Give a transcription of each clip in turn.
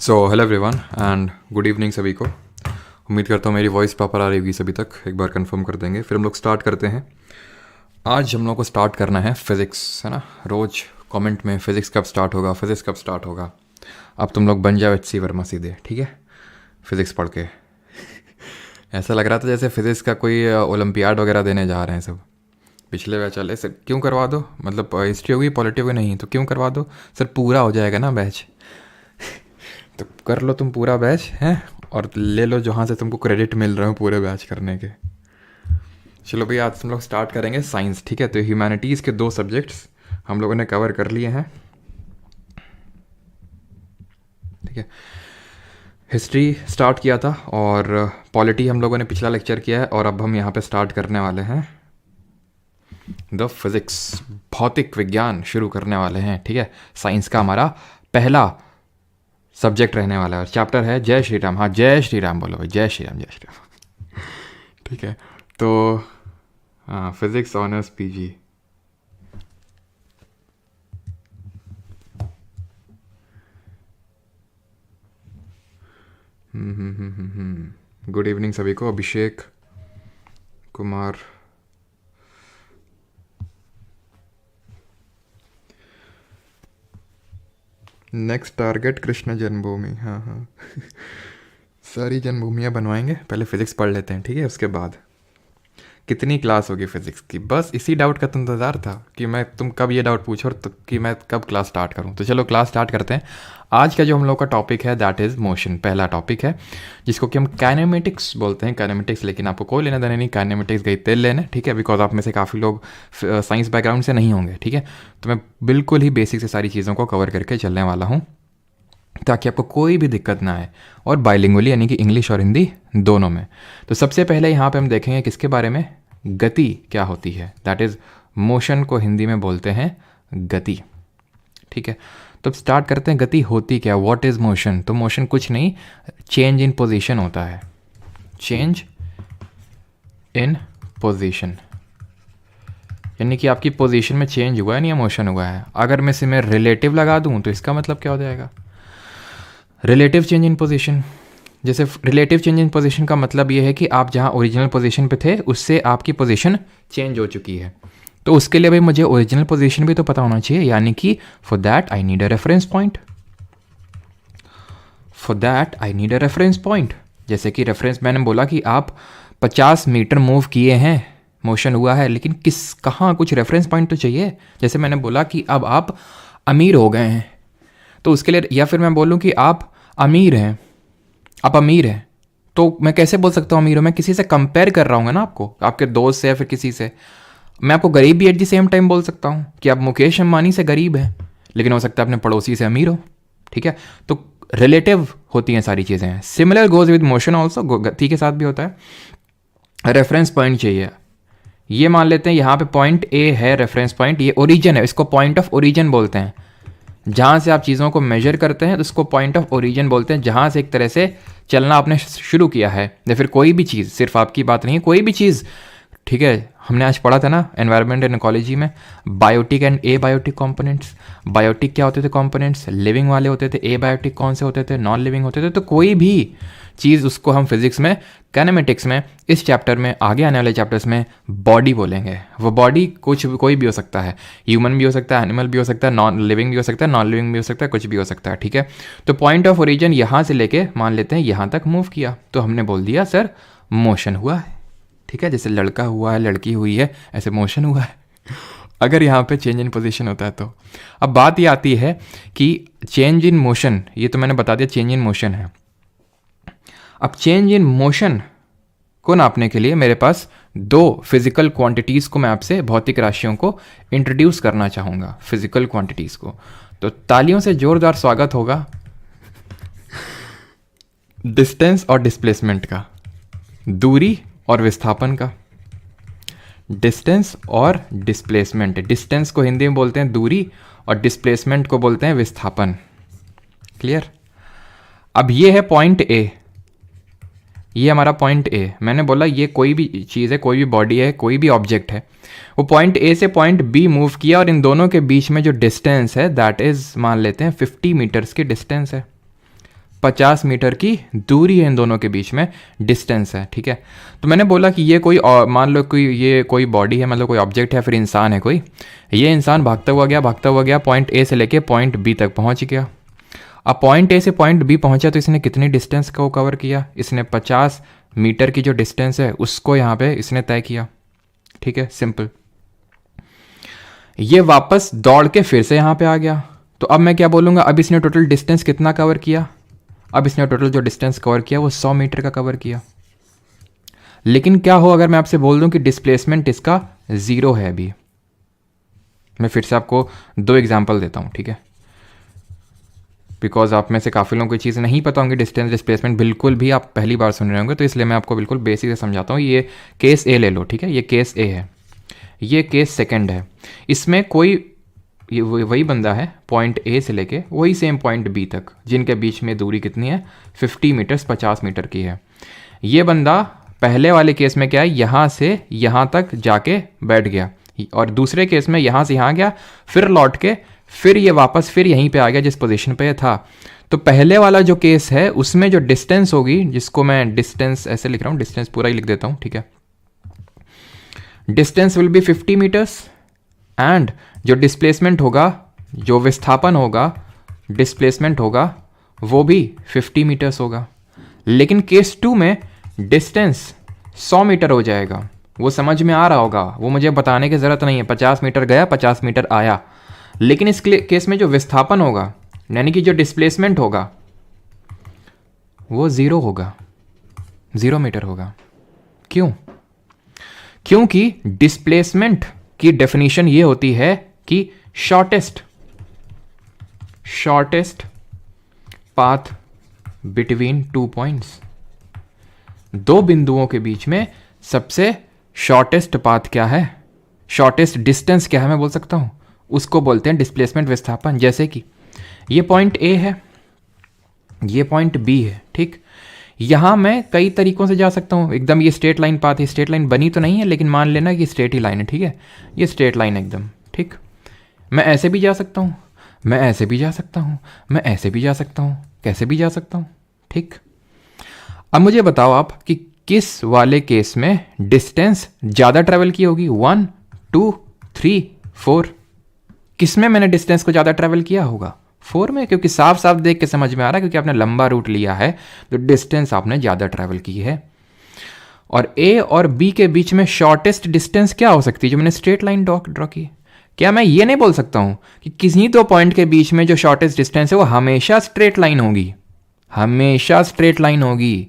So hello everyone and good evening सभी को। उम्मीद करता हूँ मेरी वॉइस प्रॉपर आ रही होगी सभी तक। एक बार कंफर्म कर देंगे फिर हम लोग स्टार्ट करते हैं। आज हम लोग को स्टार्ट करना है फिज़िक्स, है ना। रोज़ कमेंट में फिज़िक्स कब स्टार्ट होगा, फिज़िक्स कब स्टार्ट होगा। अब तुम लोग बन जाओ HC वर्मा सीधे, ठीक है, फिज़िक्स पढ़ के। ऐसा लग रहा था जैसे फिज़िक्स का कोई ओलंपियाड वगैरह देने जा रहे हैं सब। पिछले बैच वाले सर क्यों करवा दो, मतलब हिस्ट्री होगी पॉलिटी होगी नहीं तो क्यों करवा दो सर, पूरा हो जाएगा ना बैच। तो कर लो तुम पूरा बैच हैं और ले लो जहाँ से तुमको क्रेडिट मिल रहा हो पूरे बैच करने के। चलो भैया आज हम लोग स्टार्ट करेंगे साइंस, ठीक है। तो ह्यूमैनिटीज़ के 2 सब्जेक्ट्स हम लोगों ने कवर कर लिए हैं, ठीक है। हिस्ट्री स्टार्ट किया था और पॉलिटी हम लोगों ने पिछला लेक्चर किया है और अब हम यहाँ पे स्टार्ट करने वाले हैं द फिज़िक्स, भौतिक विज्ञान शुरू करने वाले हैं, ठीक है। साइंस का हमारा पहला सब्जेक्ट रहने वाला है और चैप्टर है जय श्री राम। हाँ जय श्री राम बोलो भाई, जय श्री राम, जय श्री राम। ठीक है, तो हाँ physics honours PG। Good evening सभी को। अभिषेक कुमार, नेक्स्ट टारगेट कृष्ण जन्मभूमि। हाँ हाँ सारी जन्मभूमियाँ बनवाएंगे, पहले फिज़िक्स पढ़ लेते हैं, ठीक है। उसके बाद कितनी क्लास होगी फिज़िक्स की, बस इसी डाउट का तो इंतज़ार था कि मैं तुम कब ये डाउट पूछो और कि मैं कब क्लास स्टार्ट करूं। तो चलो क्लास स्टार्ट करते हैं। आज का जो हम लोग का टॉपिक है दैट इज़ मोशन, पहला टॉपिक है जिसको कि हम काइनेमेटिक्स बोलते हैं। काइनेमेटिक्स, लेकिन आपको कोई लेना देना नहीं, काइनेमेटिक्स गई तेल लेना, ठीक है, बिकॉज आप में से काफ़ी लोग साइंस बैकग्राउंड से नहीं होंगे, ठीक है। तो मैं बिल्कुल ही बेसिक से सारी चीज़ों को कवर करके चलने वाला हूँ ताकि आपको कोई भी दिक्कत ना आए, और बाइलिंगुअली यानी कि इंग्लिश और हिंदी दोनों में। तो सबसे पहले यहाँ पे हम देखेंगे किसके बारे में, गति क्या होती है, दैट इज़ मोशन को हिंदी में बोलते हैं गति, ठीक है। तो अब स्टार्ट करते हैं, गति होती क्या, व्हाट इज़ मोशन। तो मोशन कुछ नहीं, चेंज इन पोजीशन होता है, चेंज इन पोजीशन, यानी कि आपकी पोजीशन में चेंज हुआ है नहीं, मोशन हुआ है। अगर मैं इसे रिलेटिव लगा दूँ तो इसका मतलब क्या हो जाएगा, रिलेटिव चेंज इन पोजीशन। जैसे रिलेटिव चेंज इन पोजीशन का मतलब ये है कि आप जहाँ ओरिजिनल पोजीशन पे थे उससे आपकी पोजीशन चेंज हो चुकी है। तो उसके लिए भाई मुझे ओरिजिनल पोजीशन भी तो पता होना चाहिए, यानी कि for that I need a reference point, for that I need a reference point. जैसे कि रेफरेंस मैंने बोला कि आप 50 मीटर मूव किए हैं, मोशन हुआ है, लेकिन कहाँ कुछ रेफरेंस पॉइंट तो चाहिए। जैसे मैंने बोला कि अब आप अमीर हो गए हैं तो उसके लिए, या फिर मैं बोलूँ कि आप अमीर हैं, आप अमीर हैं, तो मैं कैसे बोल सकता हूँ अमीर हो, मैं किसी से कंपेयर कर रहा हूँ ना आपको, आपके दोस्त से या फिर किसी से। मैं आपको गरीब भी एट द सेम टाइम बोल सकता हूँ कि आप मुकेश अंबानी से गरीब हैं, लेकिन हो सकता है अपने पड़ोसी से अमीर हो, ठीक है। तो रिलेटिव होती हैं सारी चीज़ें। Similar goes with motion also, गति के साथ भी होता है। रेफरेंस पॉइंट चाहिए, ये मान लेते हैं यहाँ पे पॉइंट A है रेफरेंस पॉइंट, ये ओरिजिन है, इसको पॉइंट ऑफ ओरिजिन बोलते हैं। जहाँ से आप चीज़ों को मेजर करते हैं तो उसको पॉइंट ऑफ ओरिजिन बोलते हैं, जहाँ से एक तरह से चलना आपने शुरू किया है, या फिर कोई भी चीज़, सिर्फ आपकी बात नहीं, कोई भी चीज़, ठीक है। हमने आज पढ़ा था ना एनवायरनमेंट एंड इकोलॉजी में, biotic and abiotic components. Biotic क्या होते थे कंपोनेंट्स, लिविंग वाले होते थे। ए बायोटिक कौन से होते थे, नॉन लिविंग होते थे। तो कोई भी चीज़ उसको हम फिजिक्स में, काइनेमेटिक्स में, इस चैप्टर में, आगे आने वाले चैप्टर्स में बॉडी बोलेंगे। वो बॉडी कोई भी हो सकता है, ह्यूमन भी हो सकता है, एनिमल भी हो सकता है, नॉन लिविंग भी हो सकता है, नॉन लिविंग भी हो सकता है, कुछ भी हो सकता है, ठीक है। तो पॉइंट ऑफ ओरिजिन यहाँ से लेके मान लेते हैं यहाँ तक मूव किया, तो हमने बोल दिया सर मोशन हुआ है, ठीक है। जैसे लड़का हुआ है, लड़की हुई है, ऐसे मोशन हुआ है। अगर यहाँ पे चेंज इन पोजीशन होता है तो अब बात ये आती है कि चेंज इन मोशन, ये तो मैंने बता दिया चेंज इन मोशन है। अब चेंज इन मोशन को नापने के लिए मेरे पास 2 फिजिकल क्वांटिटीज़ को मैं आपसे, भौतिक राशियों को इंट्रोड्यूस करना चाहूँगा, फिजिकल क्वांटिटीज़ को। तो तालियों से जोरदार स्वागत होगा डिस्टेंस और डिस्प्लेसमेंट का, दूरी और विस्थापन का। डिस्टेंस और डिस्प्लेसमेंट, डिस्टेंस को हिंदी में बोलते हैं दूरी और डिस्प्लेसमेंट को बोलते हैं विस्थापन। क्लियर। अब ये है पॉइंट A, ये हमारा पॉइंट A। मैंने बोला ये कोई भी चीज़ है, कोई भी बॉडी है, कोई भी ऑब्जेक्ट है, वो पॉइंट A से पॉइंट B मूव किया और इन दोनों के बीच में जो डिस्टेंस है दैट इज मान लेते हैं 50 मीटर्स की डिस्टेंस है। 50 मीटर की दूरी है इन दोनों के बीच में, डिस्टेंस है, ठीक है। तो मैंने बोला कि ये कोई मान लो कोई ये कोई बॉडी है, मतलब कोई ऑब्जेक्ट है, फिर इंसान है कोई। ये इंसान भागता हुआ गया पॉइंट ए से लेके पॉइंट बी तक पहुंच गया। अब पॉइंट ए से पॉइंट बी पहुंचा तो इसने कितनी डिस्टेंस को कवर किया? इसने 50 मीटर की जो डिस्टेंस है उसको यहाँ पे इसने तय किया, ठीक है, सिंपल। ये वापस दौड़ के फिर से यहाँ पे आ गया, तो अब मैं क्या बोलूँगा, अब इसने टोटल डिस्टेंस कितना कवर किया? अब इसने टोटल जो डिस्टेंस कवर किया वो 100 मीटर का कवर किया। लेकिन क्या हो अगर मैं आपसे बोल दूं कि डिस्प्लेसमेंट इसका 0 है अभी? मैं फिर से आपको 2 एग्जाम्पल देता हूँ, ठीक है, बिकॉज आप में से काफ़ी लोगों को चीज़ नहीं पता होंगी, डिस्टेंस डिस्प्लेसमेंट बिल्कुल भी आप पहली बार सुन रहे होंगे, तो इसलिए मैं आपको बिल्कुल बेसिक से समझाता हूँ। ये केस ए ले लो, ठीक है, ये केस ए है, ये केस सेकंड है। इसमें कोई ये वही बंदा है पॉइंट ए से लेके वही सेम पॉइंट बी तक, जिनके बीच में दूरी कितनी है? 50 मीटर्स, 50 मीटर की है। ये बंदा पहले वाले केस में क्या है, यहाँ से यहाँ तक जाके बैठ गया, और दूसरे केस में यहाँ से यहाँ गया, फिर लौट के फिर ये वापस फिर यहीं पे आ गया जिस पोजीशन पे था। तो पहले वाला जो केस है उसमें जो डिस्टेंस होगी, जिसको मैं डिस्टेंस ऐसे लिख रहा हूँ, डिस्टेंस पूरा ही लिख देता हूँ, ठीक है, distance will be 50 metres and जो डिस्प्लेसमेंट होगा, जो विस्थापन होगा, डिस्प्लेसमेंट होगा वो भी 50 मीटर्स होगा। लेकिन केस 2 में डिस्टेंस 100 मीटर हो जाएगा। वो समझ में आ रहा होगा, वो मुझे बताने की ज़रूरत नहीं है, 50 मीटर गया 50 मीटर आया। लेकिन इस केस में जो विस्थापन होगा, यानी कि जो डिस्प्लेसमेंट होगा, वो 0 होगा, 0 मीटर होगा। क्यों? क्योंकि डिस्प्लेसमेंट की डेफिनेशन ये होती है कि शॉर्टेस्ट पाथ बिटवीन 2 पॉइंट्स, 2 बिंदुओं के बीच में सबसे शॉर्टेस्ट पाथ क्या है, शॉर्टेस्ट डिस्टेंस क्या है, मैं बोल सकता हूं, उसको बोलते हैं डिस्प्लेसमेंट, विस्थापन। जैसे कि ये पॉइंट ए है, ये पॉइंट बी है, ठीक। यहां मैं कई तरीकों से जा सकता हूं, एकदम ये स्ट्रेट लाइन पाथ है, स्ट्रेट लाइन बनी तो नहीं है लेकिन मान लेना कि स्ट्रेट ही लाइन है, ठीक है, ये स्ट्रेट लाइन एकदम, ठीक। मैं ऐसे भी जा सकता हूं, मैं ऐसे भी जा सकता हूं, मैं ऐसे भी जा सकता हूं, कैसे भी जा सकता हूं, ठीक। अब मुझे बताओ आप कि किस वाले केस में डिस्टेंस ज़्यादा ट्रैवल की होगी, 1, 2, 3, 4? किस में मैंने डिस्टेंस को ज़्यादा ट्रैवल किया होगा? 4 में, क्योंकि साफ साफ देख के समझ में आ रहा है, क्योंकि आपने लंबा रूट लिया है तो डिस्टेंस आपने ज़्यादा ट्रैवल की है। और ए और बी के बीच में शॉर्टेस्ट डिस्टेंस क्या हो सकती है, जो मैंने स्ट्रेट लाइन ड्रॉ की? क्या मैं ये नहीं बोल सकता हूं कि किसी 2 पॉइंट के बीच में जो शॉर्टेस्ट डिस्टेंस है वो हमेशा स्ट्रेट लाइन होगी, हमेशा स्ट्रेट लाइन होगी,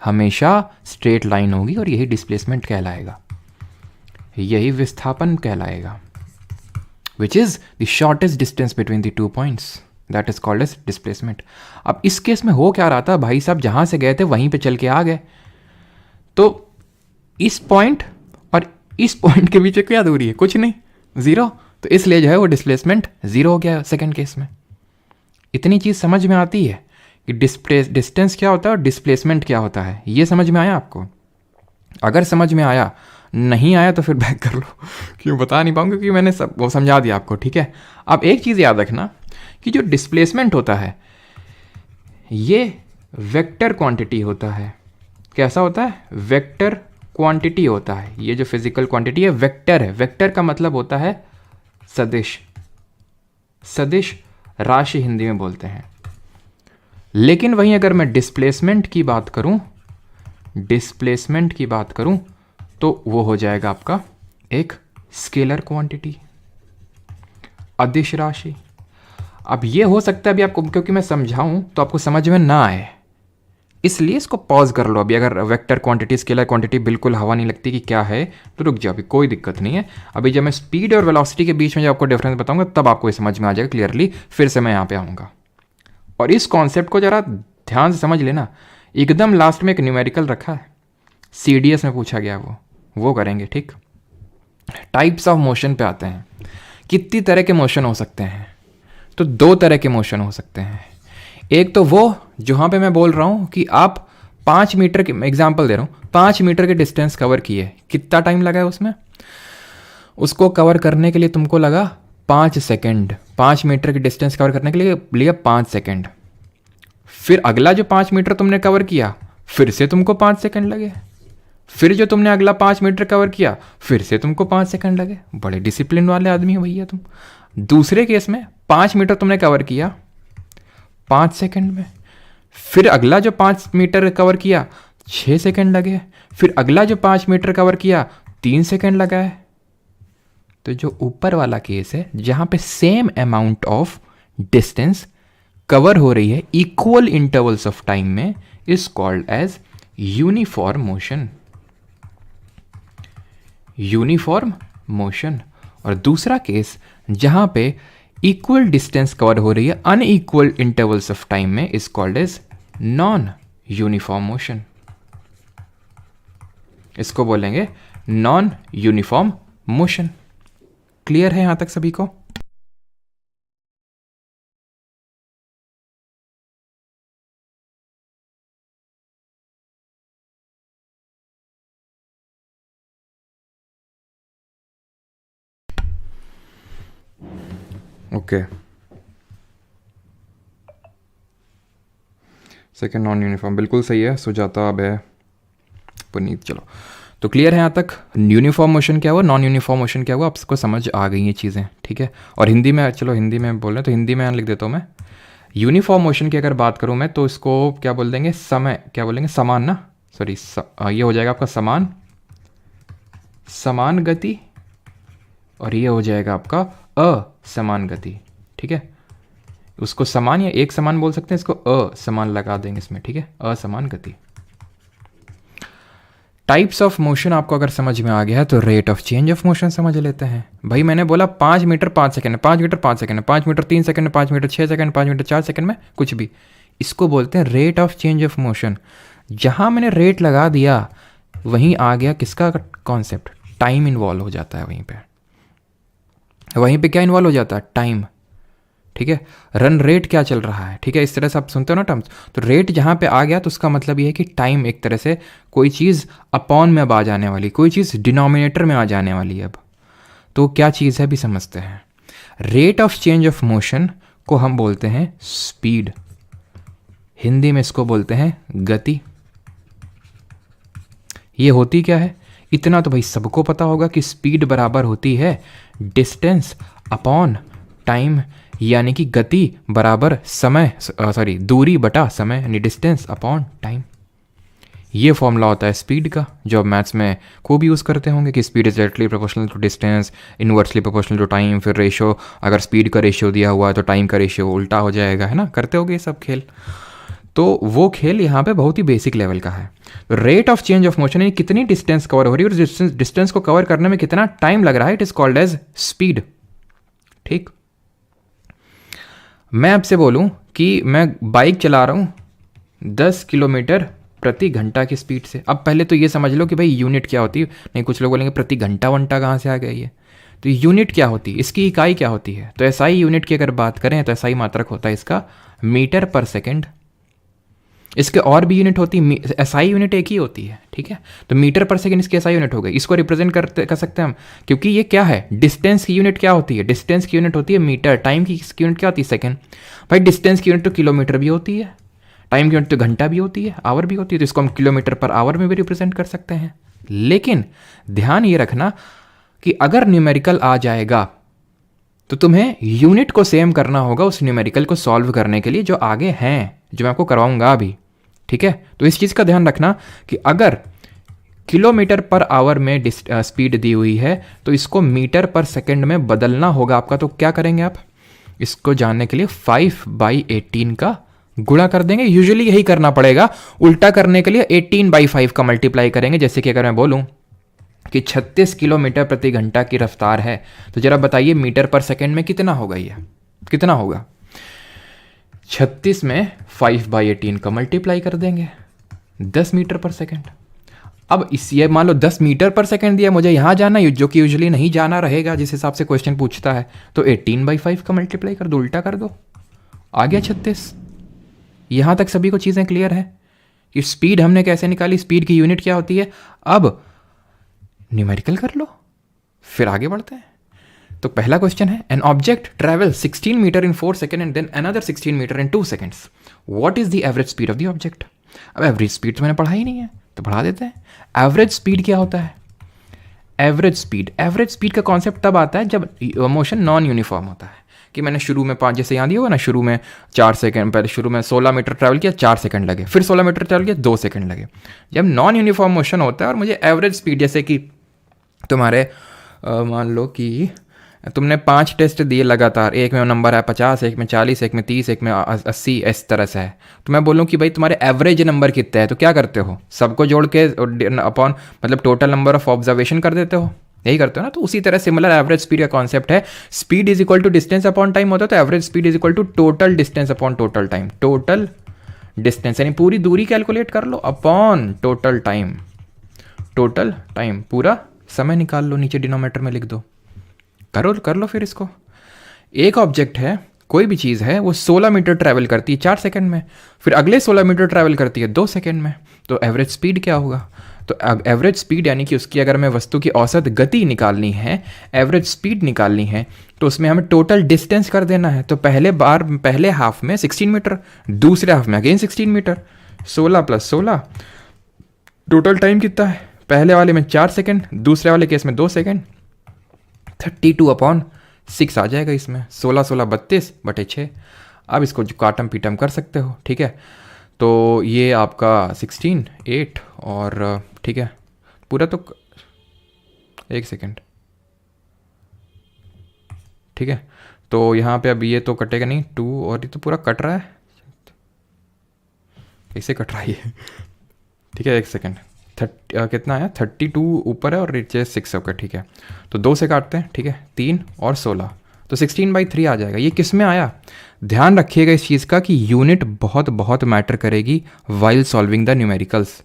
हमेशा स्ट्रेट लाइन होगी, और यही डिस्प्लेसमेंट कहलाएगा, यही विस्थापन कहलाएगा, which is the shortest distance between the 2 points, that is called as displacement। अब इस केस में हो क्या रहा था, भाई साहब जहां से गए थे वहीं पे चल के आ गए, तो इस पॉइंट और इस पॉइंट के बीच क्या दूरी है, कुछ नहीं, 0, तो इसलिए जो है वो डिस्प्लेसमेंट 0 हो गया सेकंड केस में। इतनी चीज समझ में आती है कि डिस्टेंस क्या होता है और डिस्प्लेसमेंट क्या होता है, ये समझ में आया आपको? अगर समझ में आया, नहीं आया तो फिर बैक कर लो, क्यों बता नहीं पाऊंगा, क्योंकि मैंने सब वो समझा दिया आपको, ठीक है। अब एक चीज़ याद रखना कि जो डिस्प्लेसमेंट होता है ये वेक्टर क्वांटिटी होता है। कैसा होता है? वेक्टर क्वांटिटी होता है। ये जो फिजिकल क्वांटिटी है वेक्टर है। वेक्टर का मतलब होता है सदिश, सदिश राशि हिंदी में बोलते हैं। लेकिन वहीं अगर मैं डिस्प्लेसमेंट की बात करूं, डिस्प्लेसमेंट की बात करूं तो वो हो जाएगा आपका एक स्केलर क्वांटिटी, अदिश राशि। अब ये हो सकता है अभी आपको, क्योंकि मैं समझाऊं तो आपको समझ में ना आए, इसलिए इसको पॉज कर लो अभी। अगर वेक्टर क्वांटिटी स्केलर क्वांटिटी बिल्कुल हवा नहीं लगती कि क्या है तो रुक जाओ, अभी कोई दिक्कत नहीं है। अभी जब मैं स्पीड और वेलोसिटी के बीच में जब आपको डिफरेंस बताऊंगा तब आपको ये समझ में आ जाएगा क्लियरली। फिर से मैं यहाँ पे आऊँगा और इस कॉन्सेप्ट को जरा ध्यान से समझ लेना। एकदम लास्ट में एक न्यूमेरिकल रखा है, CDS में पूछा गया, वो करेंगे, ठीक। टाइप्स ऑफ मोशन पे आते हैं। कितनी तरह के मोशन हो सकते हैं? तो 2 तरह के मोशन हो सकते हैं। एक तो वो जहाँ पे मैं बोल रहा हूँ कि आप 5 मीटर के, एग्जाम्पल दे रहा हूँ, 5 मीटर के डिस्टेंस कवर किए, कितना टाइम लगा है उसमें? उसको कवर करने के लिए तुमको लगा 5 सेकेंड। 5 मीटर की डिस्टेंस कवर करने के लिए लिया 5 सेकेंड। फिर अगला जो 5 मीटर तुमने कवर किया फिर से तुमको 5 सेकंड लगे, फिर जो तुमने अगला 5 मीटर कवर किया फिर से तुमको 5 सेकंड लगे। बड़े डिसिप्लिन वाले आदमी हो भैया तुम। दूसरे केस में 5 मीटर तुमने कवर किया 5 सेकंड में, फिर अगला जो 5 मीटर कवर किया 6 सेकंड लगे, फिर अगला जो 5 मीटर कवर किया 3 सेकंड लगा है। तो जो ऊपर वाला केस है जहां पे same amount of distance cover हो रही है इक्वल इंटरवल्स ऑफ टाइम में, is called as uniform motion. Uniform motion. और दूसरा केस जहां पे इक्वल डिस्टेंस कवर हो रही है अनइक्वल इंटरवल्स ऑफ टाइम में, is called as non uniform motion. इसको बोलेंगे नॉन यूनिफॉर्म मोशन। क्लियर है यहां तक सभी को? ओके, सेकेंड नॉन यूनिफॉर्म बिल्कुल सही है। सुजाता अब है पुनीत। चलो, तो क्लियर है यहाँ तक यूनिफॉर्म मोशन क्या हुआ, नॉन यूनिफॉर्म मोशन क्या हुआ, आपको समझ आ गई ये चीज़ें, ठीक है। और हिंदी में, चलो हिंदी में बोल रहे हैं तो हिंदी में यहाँ लिख देता हूँ मैं। यूनिफॉर्म मोशन की अगर बात करूँ मैं तो इसको क्या बोल देंगे, समय क्या बोलेंगे, समान ना, सॉरी ये हो जाएगा आपका समान, समान गति, और ये हो जाएगा आपका असमान गति, ठीक है। उसको समान या एक समान बोल सकते हैं, इसको असमान लगा देंगे इसमें, ठीक है, असमान गति। टाइप्स ऑफ मोशन आपको अगर समझ में आ गया है तो rate of change of motion समझ लेते हैं। भाई मैंने बोला 5 metre 5 second, 5 metre 5 second, 5 metre 3 second, 5 metre 6 second, 5 metre 4 second में कुछ भी, इसको बोलते हैं rate of change of motion. जहां मैंने रेट लगा दिया वहीं आ गया किसका कॉन्सेप्ट, टाइम इन्वॉल्व हो जाता है वहीं पे क्या इन्वॉल्व हो जाता है, टाइम, ठीक है। रन रेट क्या चल रहा है, ठीक है, इस तरह से आप सुनते हो ना टर्म्स। तो रेट जहां पे आ गया तो उसका मतलब ये है कि टाइम, एक तरह से कोई चीज़ अपॉन में अब आ जाने वाली, कोई चीज़ डिनोमिनेटर में आ जाने वाली है अब। तो क्या चीज़ है भी समझते हैं। Rate of change of motion को हम बोलते हैं स्पीड, हिंदी में इसको बोलते हैं गति। ये होती क्या है, इतना तो भाई सबको पता होगा कि स्पीड बराबर होती है डिस्टेंस अपॉन टाइम, यानी कि गति बराबर समय, सॉरी दूरी बटा समय, यानी डिस्टेंस अपॉन टाइम। ये फॉर्मूला होता है स्पीड का, जो आप मैथ्स में खूब यूज़ करते होंगे कि speed is directly proportional to distance, inversely proportional to time, फिर रेशियो, अगर स्पीड का रेशियो दिया हुआ है तो टाइम का रेशियो उल्टा हो जाएगा, है ना, करते होगे ये सब खेल। तो वो खेल यहाँ पे बहुत ही बेसिक लेवल का है। Rate of change of motion यानी कितनी डिस्टेंस कवर हो रही है और डिस्टेंस को कवर करने में कितना टाइम लग रहा है, it is called as speed, ठीक। मैं आपसे बोलूं कि मैं बाइक चला रहा हूं 10 किलोमीटर प्रति घंटा की स्पीड से। अब पहले तो ये समझ लो कि भाई यूनिट क्या होती है, नहीं कुछ लोग बोलेंगे प्रति घंटा वंटा कहाँ से आ गया ये, तो यूनिट क्या होती है, इसकी इकाई क्या होती है। तो एसआई यूनिट की अगर बात करें तो एसआई मात्रक होता है इसका मीटर पर सेकेंड। इसके और भी यूनिट होती है, एसआई यूनिट एक ही होती है, ठीक है। तो मीटर पर सेकंड इसकी एसआई यूनिट हो गई। इसको रिप्रेजेंट कर सकते हैं हम, क्योंकि ये क्या है, डिस्टेंस की यूनिट क्या होती है, डिस्टेंस की यूनिट होती है मीटर, टाइम की यूनिट क्या होती है, सेकंड। भाई डिस्टेंस की यूनिट तो किलोमीटर भी होती है, टाइम की यूनिट तो घंटा भी होती है, आवर भी होती है, तो इसको हम किलोमीटर पर आवर में भी रिप्रेजेंट कर सकते हैं। लेकिन ध्यान ये रखना कि अगर न्यूमेरिकल आ जाएगा तो तुम्हें यूनिट को सेम करना होगा उस न्यूमेरिकल को सॉल्व करने के लिए जो आगे हैं, जो मैं आपको करवाऊंगा अभी, ठीक है। तो इस चीज़ का ध्यान रखना कि अगर किलोमीटर पर आवर में स्पीड दी हुई है तो इसको मीटर पर सेकंड में बदलना होगा आपका। तो क्या करेंगे आप, इसको जानने के लिए 5/18 का गुणा कर देंगे। यूजुअली यही करना पड़ेगा, उल्टा करने के लिए 18/5 का मल्टीप्लाई करेंगे। जैसे कि अगर मैं बोलूं कि 36 किलोमीटर प्रति घंटा की रफ्तार है, तो जरा बताइए मीटर पर सेकंड में कितना होगा, ये कितना होगा। 36 में 5/18 का मल्टीप्लाई कर देंगे, 10 मीटर पर सेकंड। अब इस ये मान लो 10 मीटर पर सेकंड दिया, मुझे यहाँ जाना है जो कि यूजुअली नहीं जाना रहेगा जिस हिसाब से क्वेश्चन पूछता है, तो 18/5 का मल्टीप्लाई कर दो, उल्टा कर दो, आ गया 36। यहाँ तक सभी को चीज़ें क्लियर है कि स्पीड हमने कैसे निकाली, स्पीड की यूनिट क्या होती है। अब न्यूमेरिकल कर लो, फिर आगे बढ़ते हैं। तो पहला क्वेश्चन है, an object travel 16 metre in 4 second and then another 16 metre in 2 seconds, what is the average speed of the object. अब एवरेज स्पीड तो मैंने पढ़ा ही नहीं है, तो पढ़ा देते हैं। एवरेज स्पीड क्या होता है? एवरेज स्पीड का कॉन्सेप्ट तब आता है जब मोशन नॉन यूनिफॉर्म होता है, कि मैंने शुरू में 5, जैसे यहाँ दिया होगा ना, शुरू में 4 सेकंड, पहले शुरू में 16 मीटर ट्रैवल किया 4 सेकंड लगे, फिर 16 मीटर ट्रैवल किया 2 सेकंड लगे। जब नॉन यूनिफॉर्म मोशन होता है और मुझे एवरेज स्पीड, जैसे कि तुम्हारे मान लो कि तुमने 5 टेस्ट दिए लगातार, एक में नंबर है 50, एक में 40, एक में 30, एक में 80, इस तरह से है, तो मैं बोलूँ कि भाई तुम्हारे एवरेज नंबर कितने हैं, तो क्या करते हो, सबको जोड़ के अपॉन मतलब टोटल नंबर ऑफ ऑब्जर्वेशन कर देते हो, यही करते हो ना। तो उसी तरह सिमिलर एवरेज स्पीड का कॉन्सेप्ट है, speed is equal to distance upon time होता है, तो average speed is equal to total distance upon total time. Total distance यानी पूरी दूरी कैलकुलेट कर लो upon total time, total time पूरा समय निकाल लो, नीचे डिनोमिनेटर में लिख दो, कर लो फिर इसको। एक ऑब्जेक्ट है, कोई भी चीज़ है, वो 16 मीटर ट्रैवल करती है 4 सेकंड में, फिर अगले 16 मीटर ट्रैवल करती है 2 सेकंड में, तो एवरेज स्पीड क्या होगा? तो एवरेज स्पीड यानी कि उसकी अगर हमें वस्तु की औसत गति निकालनी है, एवरेज स्पीड निकालनी है, तो उसमें हमें टोटल डिस्टेंस कर देना है। तो पहले हाफ में 16 मीटर, दूसरे हाफ में अगेन 16 मीटर, 16 + 16, टोटल टाइम कितना है? पहले वाले में 4 सेकंड, दूसरे वाले केस में 2 सेकंड, 32/6 आ जाएगा इसमें, 16 16 32/6। अब इसको जो काटम पीटम कर सकते हो, ठीक है। तो ये आपका 16, 8 और ठीक है पूरा, तो 1 सेकेंड, ठीक है। तो यहाँ पे अब ये तो कटेगा नहीं 2, और ये तो पूरा कट रहा है, कैसे कट रहा है ये, ठीक है। 1 सेकेंड, कितना है 32 ऊपर है और नीचे 6, ओके ठीक है। तो 2 से काटते हैं, ठीक है, 3 और 16, तो 16/3 आ जाएगा। ये किस में आया? ध्यान रखिएगा इस चीज़ का कि यूनिट बहुत बहुत मैटर करेगी वाइल सॉल्विंग द न्यूमेरिकल्स।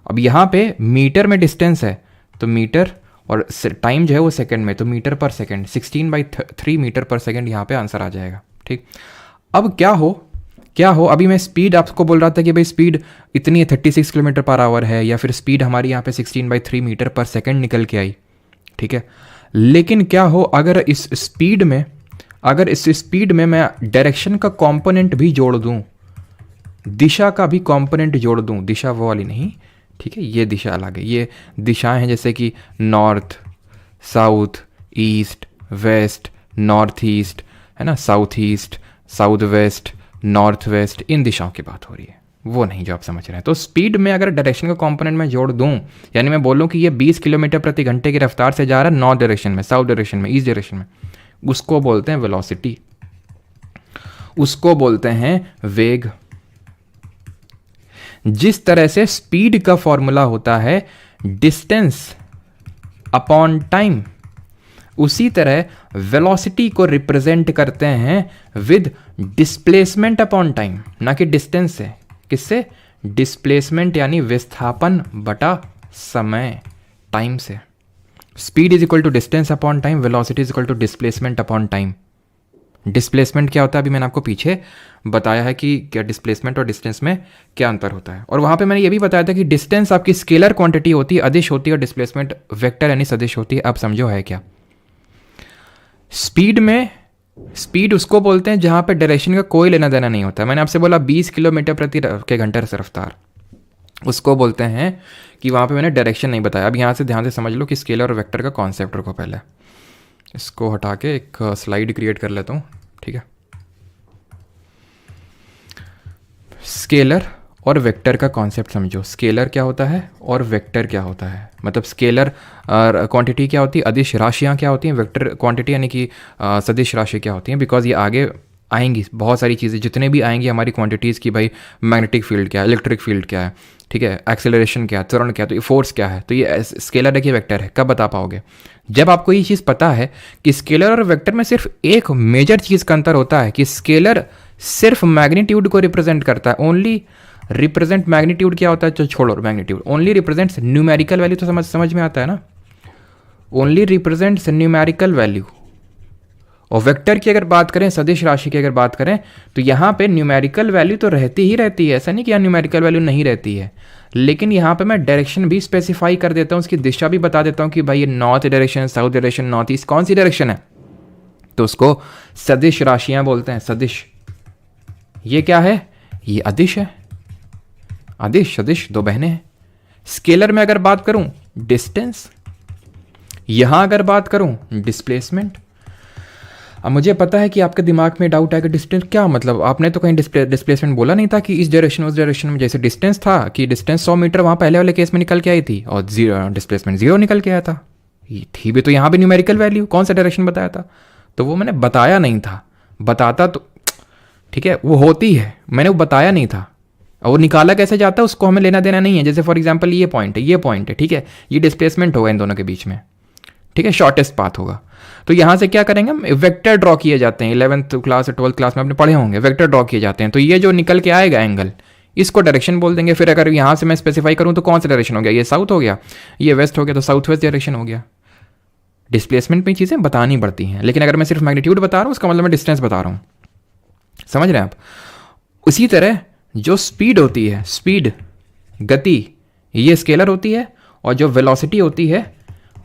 अब यहाँ पे मीटर में डिस्टेंस है, तो मीटर, और टाइम जो है वो सेकंड में, तो मीटर पर सेकंड, 16/3 मीटर पर सेकंड यहाँ पे आंसर आ जाएगा, ठीक। अब क्या हो अभी मैं स्पीड आपको बोल रहा था कि भाई स्पीड इतनी है 36 km/h है, या फिर स्पीड हमारी यहाँ पे 16/3 मीटर पर सेकंड निकल के आई, ठीक है। लेकिन क्या हो अगर इस स्पीड में मैं डायरेक्शन का कंपोनेंट भी जोड़ दूं, दिशा का भी कंपोनेंट जोड़ दूं, दिशा वो वाली नहीं, ठीक है, ये दिशा अलग है, ये दिशाएं हैं जैसे कि north, south, east, west, north east, है ना, south east, south west, north west, इन दिशाओं की बात हो रही है, वो नहीं जो आप समझ रहे हैं। तो स्पीड में अगर डायरेक्शन का कंपोनेंट में जोड़ दूं, यानी मैं बोलूं कि ये 20 किलोमीटर प्रति घंटे की रफ्तार से जा रहा है नॉर्थ डायरेक्शन में, साउथ डायरेक्शन में, ईस्ट डायरेक्शन में, उसको बोलते हैं वेलोसिटी, उसको बोलते हैं वेग। जिस तरह से स्पीड का फॉर्मूला होता है डिस्टेंस अपॉन टाइम, उसी तरह वेलोसिटी को रिप्रेजेंट करते हैं विद डिस्प्लेसमेंट अपॉन टाइम, ना कि डिस्टेंस से, किससे? डिस्प्लेसमेंट यानी विस्थापन बटा समय, टाइम से। Speed is equal to distance upon time, velocity is equal to displacement upon time. Displacement क्या होता है अभी मैंने आपको पीछे बताया है कि क्या डिस्प्लेसमेंट और डिस्टेंस में क्या अंतर होता है, और वहां पे मैंने ये भी बताया था कि डिस्टेंस आपकी स्केलर क्वांटिटी होती है, अदिश होती है, और डिस्प्लेसमेंट वेक्टर यानी सदिश होती है। अब समझो है क्या? स्पीड उसको बोलते हैं जहां पे डायरेक्शन का कोई लेना देना नहीं होता है। मैंने आपसे बोला 20 किलोमीटर प्रति घंटे से रफ्तार, उसको बोलते हैं कि वहां पे मैंने डायरेक्शन नहीं बताया। अब यहां से ध्यान से समझ लो कि स्केलर और वेक्टर का कॉन्सेप्ट रखो। पहले इसको हटा के एक स्लाइड क्रिएट कर लेता हूं, ठीक है। स्केलर और वेक्टर का कॉन्सेप्ट समझो। स्केलर क्या होता है और वेक्टर क्या होता है, मतलब स्केलर क्वांटिटी क्या होती है, अदिश राशियाँ क्या होती हैं, वेक्टर क्वांटिटी यानी कि सदिश राशि क्या होती हैं। बिकॉज ये आगे आएंगी बहुत सारी चीज़ें, जितने भी आएंगी हमारी क्वांटिटीज़ की, भाई मैग्नेटिक फील्ड क्या है, इलेक्ट्रिक फील्ड क्या है, ठीक है, एक्सेलरेशन क्या है, त्वरण क्या है, तो ये फोर्स क्या है, तो ये स्केलर है कि वेक्टर है, कब बता पाओगे? जब आपको ये चीज़ पता है कि स्केलर और वेक्टर में सिर्फ एक मेजर चीज़ का अंतर होता है कि स्केलर सिर्फ मैग्नीट्यूड को रिप्रेजेंट करता है, ओनली रिप्रेजेंट मैग्नीट्यूड क्या होता है, तो छोड़ो magnitude, only represents numerical value, तो समझ में आता है ना, ओनली रिप्रेजेंट्स न्यूमेरिकल वैल्यू। और वेक्टर की अगर बात करें, सदिश राशि की अगर बात करें, तो यहाँ पे न्यूमेरिकल वैल्यू तो रहती ही रहती है, ऐसा नहीं कि यहाँ न्यूमेरिकल वैल्यू नहीं रहती है, लेकिन यहाँ पे मैं डायरेक्शन भी स्पेसिफाई कर देता हूँ, उसकी दिशा भी बता देता हूँ कि भाई ये north direction, south direction, north east, कौन सी डायरेक्शन है, तो उसको सदिश राशियां बोलते हैं, सदिश। ये क्या है? ये अदिश है। अदिश सदिश दो बहनें हैं। स्केलर में अगर बात करूं डिस्टेंस, यहां अगर बात करूं डिस्प्लेसमेंट। अब मुझे पता है कि आपके दिमाग में डाउट है कि डिस्टेंस क्या मतलब, आपने तो कहीं डिस्प्लेसमेंट बोला नहीं था कि इस डायरेक्शन उस डायरेक्शन में। जैसे डिस्टेंस था कि डिस्टेंस 100 मीटर वहाँ पहले वाले केस में निकल के आई थी और डिस्प्लेसमेंट 0 निकल के आया था। ये थी भी तो यहाँ भी न्यूमेरिकल वैल्यू, कौन सा डायरेक्शन बताया था? तो वो मैंने बताया नहीं था, बताता तो ठीक है वो होती है, मैंने वो बताया नहीं था। और वो निकाला कैसे जाता है उसको हमें लेना देना नहीं है। जैसे फॉर एग्जाम्पल ये पॉइंट है, ये पॉइंट है, ठीक है, ये डिस्प्लेसमेंट होगा इन दोनों के बीच में, ठीक है, शॉर्टेस्ट पाथ होगा। तो यहाँ से क्या करेंगे हम, वेक्टर ड्रॉ किए जाते हैं। 11th क्लास और 12th क्लास में आपने पढ़े होंगे, वेक्टर ड्रॉ किए जाते हैं। तो ये जो निकल के आएगा एंगल, इसको डायरेक्शन बोल देंगे। फिर अगर यहाँ से मैं स्पेसिफाई करूँ तो कौन सा डायरेक्शन हो गया, ये साउथ हो गया, ये वेस्ट हो गया, तो साउथ वेस्ट डायरेक्शन हो गया। डिस्प्लेसमेंट में चीज़ें बतानी पड़ती हैं, लेकिन अगर मैं सिर्फ मैग्नीट्यूड बता रहा हूँ उसका मतलब मैं डिस्टेंस बता रहा हूँ। समझ रहे हैं आप? उसी तरह जो स्पीड होती है, स्पीड गति, ये स्केलर होती है, और जो वेलोसिटी होती है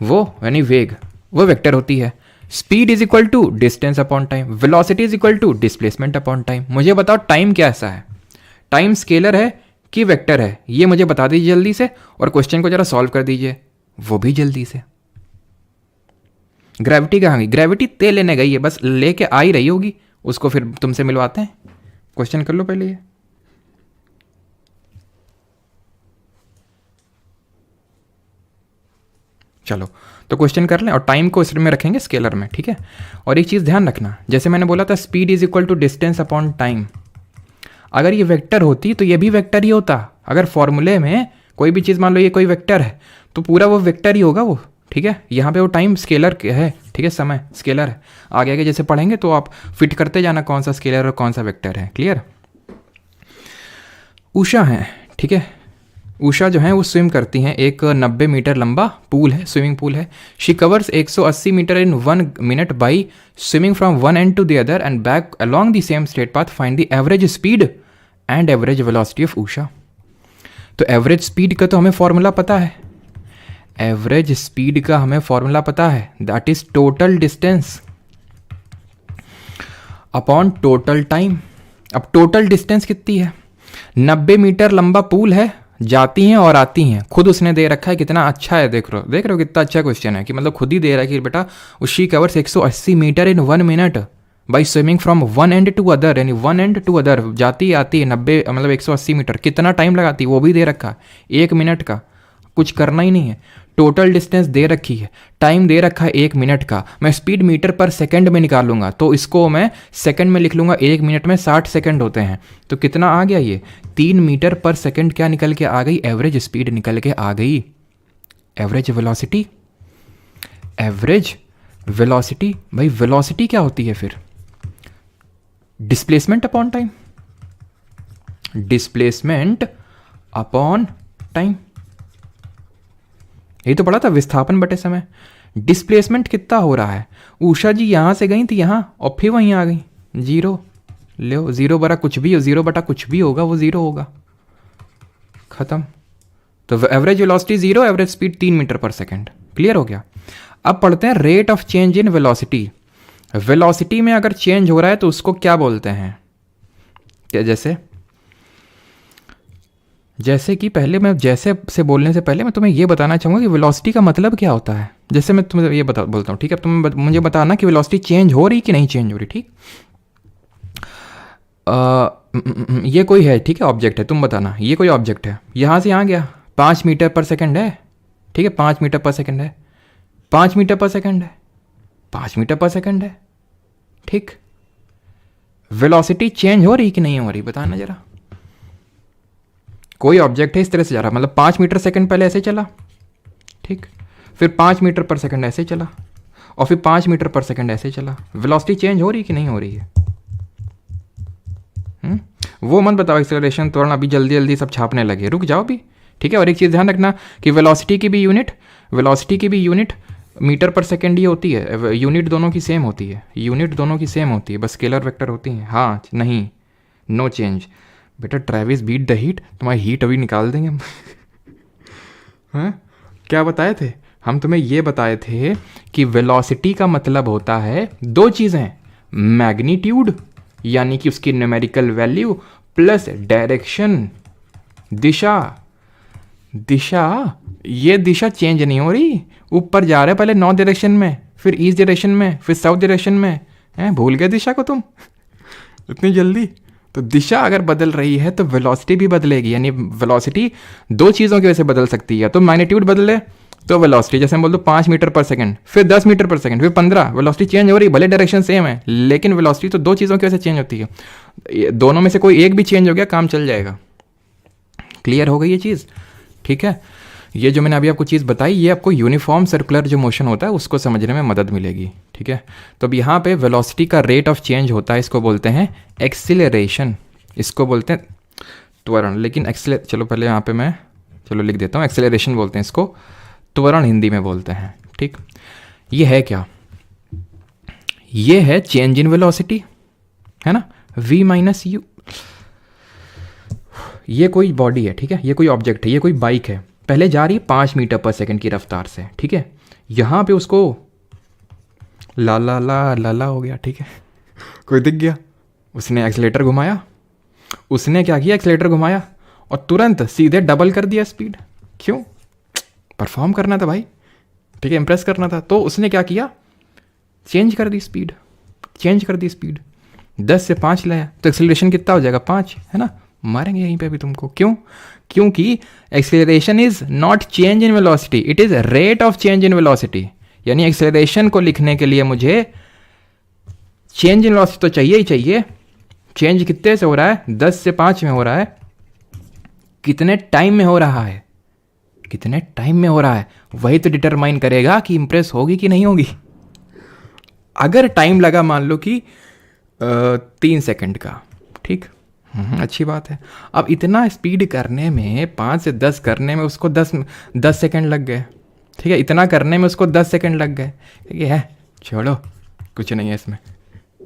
वो यानी वेग, वो वेक्टर होती है। Speed is equal to distance upon time, velocity is equal to displacement upon time. मुझे बताओ टाइम क्या ऐसा है, टाइम स्केलर है कि वेक्टर है, ये मुझे बता दीजिए जल्दी से, और क्वेश्चन को जरा सॉल्व कर दीजिए वो भी जल्दी से। ग्रेविटी कहाँ गई? ग्रेविटी तेल लेने गई है, बस लेके आ ही रही होगी, उसको फिर तुमसे मिलवाते हैं। क्वेश्चन कर लो पहले ये। चलो तो क्वेश्चन कर लें, और टाइम को इस में रखेंगे स्केलर में, ठीक है। और एक चीज़ ध्यान रखना, जैसे मैंने बोला था speed is equal to distance upon time, अगर ये वेक्टर होती तो ये भी वेक्टर ही होता। अगर फॉर्मूले में कोई भी चीज़ मान लो ये कोई वेक्टर है तो पूरा वो वेक्टर ही होगा वो, ठीक है। यहाँ पे वो टाइम स्केलर है, ठीक है, समय स्केलर है। आगे आगे जैसे पढ़ेंगे तो आप फिट करते जाना कौन सा स्केलर और कौन सा वेक्टर है, क्लियर। उषा है, ठीक है, उषा जो है वो स्विम करती हैं, एक 90 मीटर लंबा पूल है, स्विमिंग पूल है। She covers 180 metre in 1 minute by swimming from one end to the other end back along the same straight path. Find the average speed and average velocity of Usha. तो average speed का तो हमें formula पता है, average speed का हमें formula पता है, that is total distance upon total time. अब टोटल डिस्टेंस कितनी है? 90 मीटर लंबा पूल है, जाती हैं और आती हैं, खुद उसने दे रखा है। कितना अच्छा है, देख रहे हो कितना अच्छा क्वेश्चन है कि मतलब खुद ही दे रहा है कि बेटा she covers 180 metre in 1 minute by swimming from one end to other, यानी वन एंड टू अदर जाती आती है 90 मतलब 180 मीटर। कितना टाइम लगाती है वो भी दे रखा है, 1 मिनट का, कुछ करना ही नहीं है। टोटल डिस्टेंस दे रखी है, टाइम दे रखा है 1 मिनट का। मैं स्पीड मीटर पर सेकंड में निकालूंगा तो इसको मैं सेकंड में लिख लूंगा, 1 मिनट में 60 सेकंड होते हैं। तो कितना आ गया ये 3 मीटर पर सेकंड क्या निकल के आ गई? एवरेज स्पीड निकल के आ गई। एवरेज वेलोसिटी, एवरेज वेलोसिटी, भाई वेलोसिटी क्या होती है फिर? Displacement upon time, displacement upon time. यही तो पढ़ा था, विस्थापन बटे समय। डिस्प्लेसमेंट कितना हो रहा है? उषा जी यहां से गई थी यहां और फिर वहीं आ गई, 0 लो, 0 बटा कुछ भी हो, 0 बटा कुछ भी होगा वो 0 होगा, खत्म। तो average velocity 0, average speed 3 metre पर सेकंड, क्लियर हो गया। अब पढ़ते हैं rate of change in velocity. Velocity में अगर चेंज हो रहा है तो उसको क्या बोलते हैं? क्या जैसे कि पहले मैं जैसे से बोलने से पहले मैं तुम्हें ये बताना चाहूँगा कि वेलोसिटी का मतलब क्या होता है। जैसे मैं तुम्हें ये बोलता हूँ, ठीक है, तुम मुझे बताना कि वेलोसिटी चेंज हो रही कि नहीं चेंज हो रही, ठीक। ये कोई है, ठीक है, ऑब्जेक्ट है, तुम बताना ये कोई ऑब्जेक्ट है, यहाँ से यहाँ गया, 5 मीटर पर सेकंड है, ठीक है, 5 मीटर पर सेकंड है, 5 मीटर पर सेकंड है, 5 मीटर पर सेकंड है, ठीक। वेलोसिटी चेंज हो रही कि नहीं हो रही, बताना जरा। कोई ऑब्जेक्ट है इस तरह से जा रहा, मतलब 5 मीटर सेकंड पहले ऐसे चला, ठीक, फिर 5 मीटर पर सेकंड ऐसे चला, और फिर 5 मीटर पर सेकंड ऐसे चला। वेलोसिटी चेंज हो रही कि नहीं हो रही है? वो मत बताओ एक्सेलरेशन त्वरण, अभी जल्दी जल्दी सब छापने लगे, रुक जाओ भी, ठीक है। और एक चीज़ ध्यान रखना कि वेलोसिटी की भी यूनिट मीटर पर सेकंड ही होती है। यूनिट दोनों की सेम होती है, यूनिट दोनों की सेम होती है, बस स्केलर वेक्टर होती हैं। हाँ, नहीं, नो चेंज बेटा। ट्रेविस बीट द हीट, तुम्हारी हीट अभी निकाल देंगे हम। हाँ, क्या बताए थे? हम तुम्हें ये बताए थे कि वेलोसिटी का मतलब होता है दो चीज़ें, मैग्नीट्यूड यानी कि उसकी न्यूमेरिकल वैल्यू प्लस डायरेक्शन, दिशा। दिशा, ये दिशा चेंज नहीं हो रही, ऊपर जा रहे पहले नॉर्थ डायरेक्शन में, फिर ईस्ट डायरेक्शन में, फिर साउथ डायरेक्शन में। हैं, भूल गए दिशा को तुम इतनी जल्दी? तो दिशा अगर बदल रही है तो वेलोसिटी भी बदलेगी। यानी वेलोसिटी दो चीज़ों की वजह से बदल सकती है, तो मैग्नीट्यूड बदले तो वेलोसिटी, जैसे हम बोल दो 5 मीटर पर सेकंड, फिर 10 मीटर पर सेकंड, फिर 15, वेलोसिटी चेंज हो रही, भले डायरेक्शन सेम है लेकिन वेलोसिटी तो दो चीज़ों की वजह से चेंज होती है। दोनों में से कोई एक भी चेंज हो गया, काम चल जाएगा। क्लियर हो गई ये चीज़? ठीक है, ये जो मैंने अभी आपको चीज़ बताई, ये आपको यूनिफॉर्म सर्कुलर जो मोशन होता है उसको समझने में मदद मिलेगी। ठीक है, तो अब यहाँ पे वेलोसिटी का रेट ऑफ चेंज होता है, इसको बोलते हैं एक्सीलरेशन, इसको बोलते हैं त्वरण। लेकिन चलो पहले यहाँ पे मैं लिख देता हूँ, एक्सीलरेशन बोलते हैं इसको, त्वरण हिंदी में बोलते हैं। ठीक, ये है क्या? ये है चेंज इन वेलोसिटी, है ना, v माइनस यू। ये कोई बॉडी है, ठीक है, ये कोई ऑब्जेक्ट है, ये कोई बाइक है, पहले जा रही है 5 मीटर पर सेकंड की रफ्तार से। ठीक है, यहाँ पे उसको ला हो गया। ठीक है, कोई दिख गया, उसने एक्सीलेटर घुमाया, उसने क्या किया, एक्सीलेटर घुमाया और तुरंत सीधे डबल कर दिया स्पीड। क्यों? परफॉर्म करना था भाई, ठीक है, इंप्रेस करना था। तो उसने क्या किया, चेंज कर दी स्पीड, 10 से 5 लाया, तो एक्सीलरेशन कितना हो जाएगा, 5, है ना। मारेंगे यहीं पे अभी तुमको। क्यों? क्योंकि acceleration is not change in velocity, it is rate of change in velocity. यानी एक्सीलरेशन को लिखने के लिए मुझे चेंज इन वेलोसिटी तो चाहिए ही चाहिए। चेंज कितने से हो रहा है, 10 से 5 में हो रहा है, कितने टाइम में हो रहा है, वही तो डिटरमाइन करेगा कि इंप्रेस होगी कि नहीं होगी। अगर टाइम लगा मान लो कि 3 सेकंड का, ठीक, अच्छी बात है। अब इतना स्पीड करने में, 5 से 10 करने में उसको 10 सेकंड लग गए, ठीक है, इतना करने में उसको 10 सेकंड लग गए। ठीक है, छोड़ो, कुछ नहीं है इसमें,